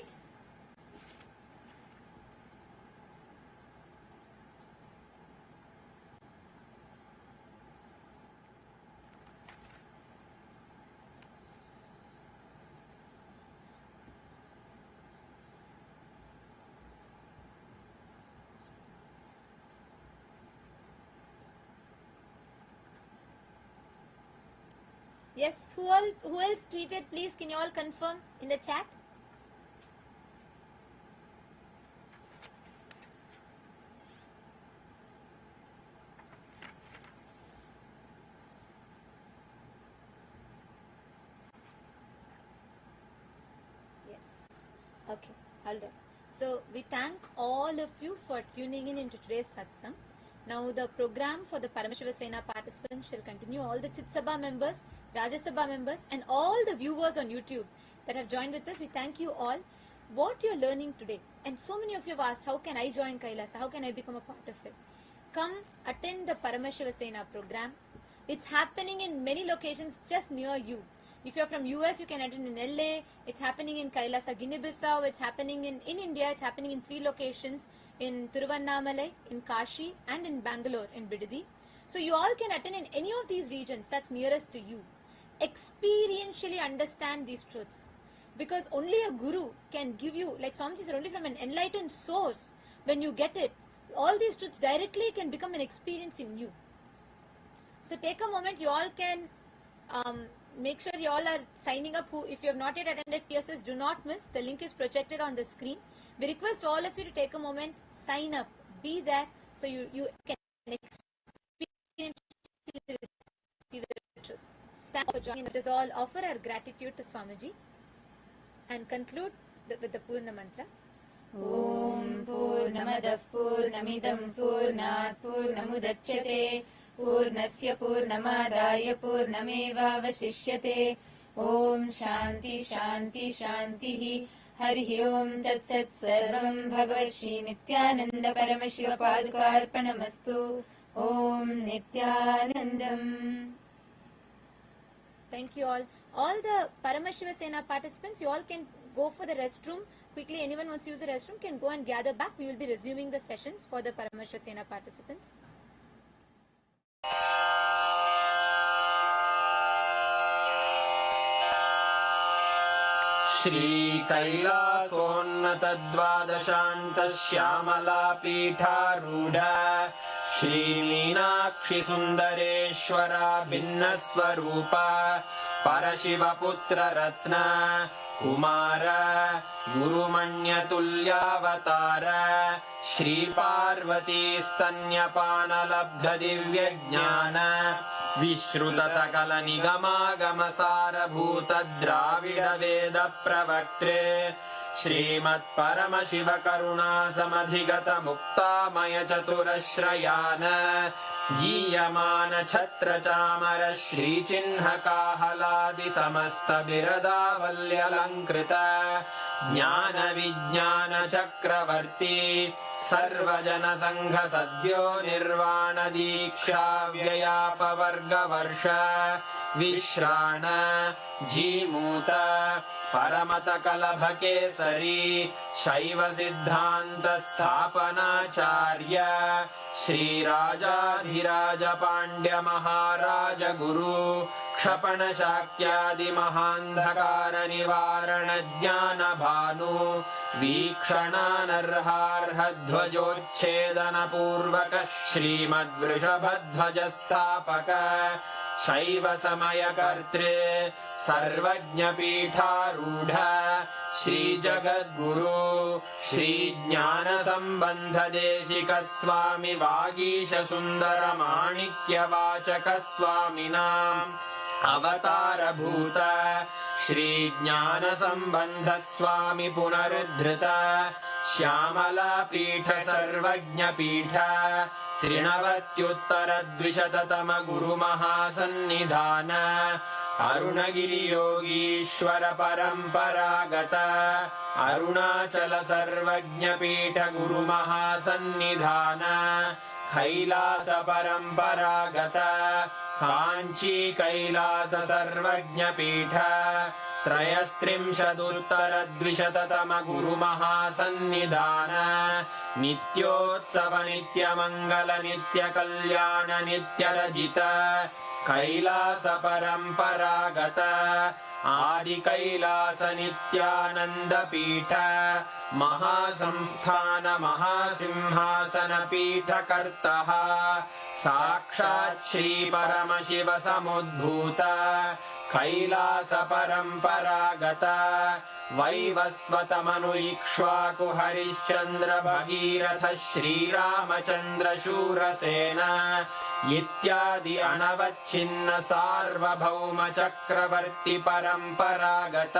Yes, who else tweeted? Please, can you all confirm in the chat? Yes. Okay, all right. So we thank all of you for tuning in into today's satsang. Now the program for the Paramashiva Sena participants shall continue. All the Chit Sabha members, Rajya Sabha members and all the viewers on YouTube that have joined with us, we thank you all. What you're learning today, and so many of you have asked, how can I join Kailasa? How can I become a part of it? Come attend the Paramashiva Sena program. It's happening in many locations just near you. If you're from US, you can attend in LA. It's happening in Kailasa, Guinea-Bissau. It's happening in India. It's happening in 3 locations, in Tiruvannamalai, in Kashi, and in Bangalore, in Bidadi. So you all can attend in any of these regions that's nearest to you. Experientially understand these truths. Because only a guru can give you, like Swamiji said, only from an enlightened source. When you get it, all these truths directly can become an experience in you. So take a moment, you all can make sure you all are signing up. If you have not yet attended PSS, do not miss. The link is projected on the screen. We request all of you to take a moment, sign up, be there, so you can experience the truth. Thank you for joining. Let us all offer our gratitude to Swamiji and conclude with the Purna Mantra. Om Purnamadah Purnamidam Purnat Purnamudachyate Purnasya Purnamadaya Purnamevavashishyate. Om Shanti Shanti Shantihi. Harihi Om Tat Sat Sarvam Bhagavat Shri Nithyananda Paramashiva Padukarpanamastu. Om Nithyanandam. Thank you all. All the Paramashiva Sena participants, you all can go for the restroom. Quickly, anyone wants to use the restroom can go and gather back. We will be resuming the sessions for the Paramashiva Sena participants. Shri कैलासोन्नत द्वादशान्त Shyamala पीठारूढ़ Shri Meenakshi Sundareshwar भिन्न स्वरूप परशिव पुत्र रत्न कुमार गुरुमण्यतुल्यावतार श्री पार्वती स्तन्यपान लब्ध दिव्य ज्ञान विश्रुत सकल निगमागम सारभूत द्राविड वेद प्रवक्त्रे श्रीमत् परमशिव करुणा समधिगत मुक्तामय चतुरश्रयान गीयमान छत्र चामर श्री चिन्ह काहलादि समस्त बिरदावल्यलंकृत ज्ञान विज्ञान चक्रवर्ती सर्वजन संघ सद्यो निर्वाण दीक्षा व्ययापवर्ग वर्ष विश्राण जीमूत परमत कलभ केसरी शैव सिद्धांत स्थापनाचार्य श्री राजाधिराज पांड्य महाराज गुरु क्षपण शाक्यादि महांधकार निवारण ज्ञान भानु वीक्षणानर्हार्ह ध्वजोच्छेदन पूर्वक श्रीमद्वृषभध्वज स्थापक शैव समय कर्त्रे सर्वज्ञ पीठारूढ़ श्री जगद्गुरु श्री ज्ञान संबंध देशिक स्वामी वागीश सुंदर माणिक्य वाचक स्वामिनां अवतार भूत श्री ज्ञान संबंध स्वामी पुनरुद्धृत श्यामला पीठ सर्वज्ञ पीठ त्रिनवत्युत्तरद्विशततम गुरुमहासन्निधान अरुणगिरियोगीश्वर परम्परागत अरुणाचल सर्वज्ञपीठ गुरुमहासन्निधान कैलास परम्परागत काञ्ची कैलास सर्वज्ञपीठ त्रयस्त्रिंशदुत्तरद्विशततम गुरुमहासन्निधान नित्योत्सव नित्यमङ्गल नित्यकल्याण नित्यरजित कैलास परम्परागत आदिकैलास नित्यानन्दपीठ महासंस्थान महासिंहासन पीठकर्तः साक्षात् श्री परमशिव समुद्भूत कैलास परम्परागत वैवस्वत मनु इक्ष्वाकु हरिश्चन्द्र भगीरथ श्रीरामचन्द्र शूरसेन इत्यादि अनवच्छिन्न सार्वभौम चक्रवर्ति परम्परागत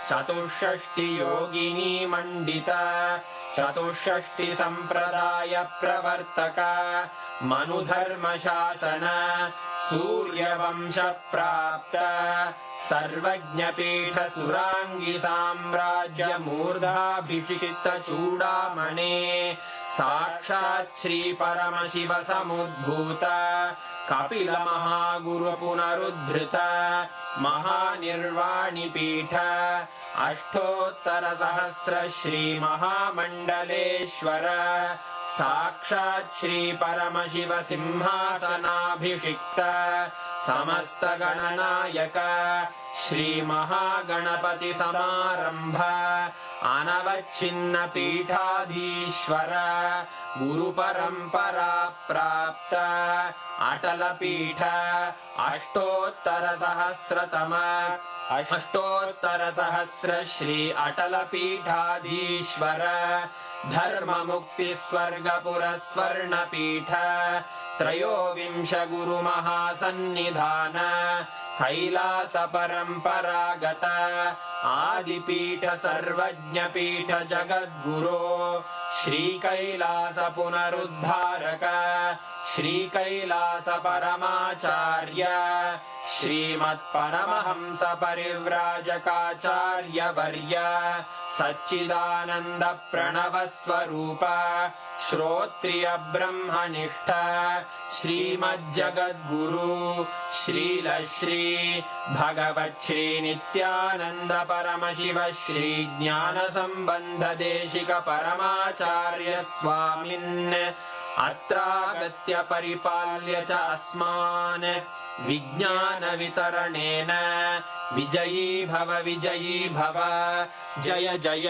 चतुष्षष्टि योगिनी मण्डित चतुष्षष्टि सम्प्रदाय प्रवर्तक मनुधर्म शासन सूर्यवंश प्राप्त सर्वज्ञपीठ सुराङ्गी साम्राज्य मूर्धाभिषिक्त चूडामणे साक्षात् श्री परमशिव समुद्भूत कपिल महागुरु पुनरुद्धृत महानिर्वाणि पीठ अष्टोत्तर सहस्र श्री महामण्डलेश्वर साक्षात् श्री परमशिव सिंहासनाभिषिक्त समस्त गणनायक श्री महागणपति समारंभ अनवच्छिन्न पीठाधीश्वर गुरु परंपरा प्राप्त अटल पीठ अष्टोत्तर सहस्र श्री अटल पीठाधीश्वर धर्म मुक्ति स्वर्गपुर स्वर्ण पीठ त्रयोविंश गुरु महासन्निधान कैलास परम्परागत आदिपीठ सर्वज्ञ पीठ जगद्गुरो श्री कैलास पुनरुद्धारक श्री कैलास परमाचार्य श्रीमत्परमहंस परिव्राजकाचार्य वर्य सच्चिदानंद प्रणव स्वरूप श्रोत्रिय ब्रह्मनिष्ठ श्रीमज्जगद्गुरु श्रील श्री भगवत् श्री नित्यानंद परमशिव श्री ज्ञान संबंध देशिक परमाचार्य स्वामिन् अत्रागत्य परिपाल्य च अस्मान् विज्ञान वितरणेन विजयी भव जय जय।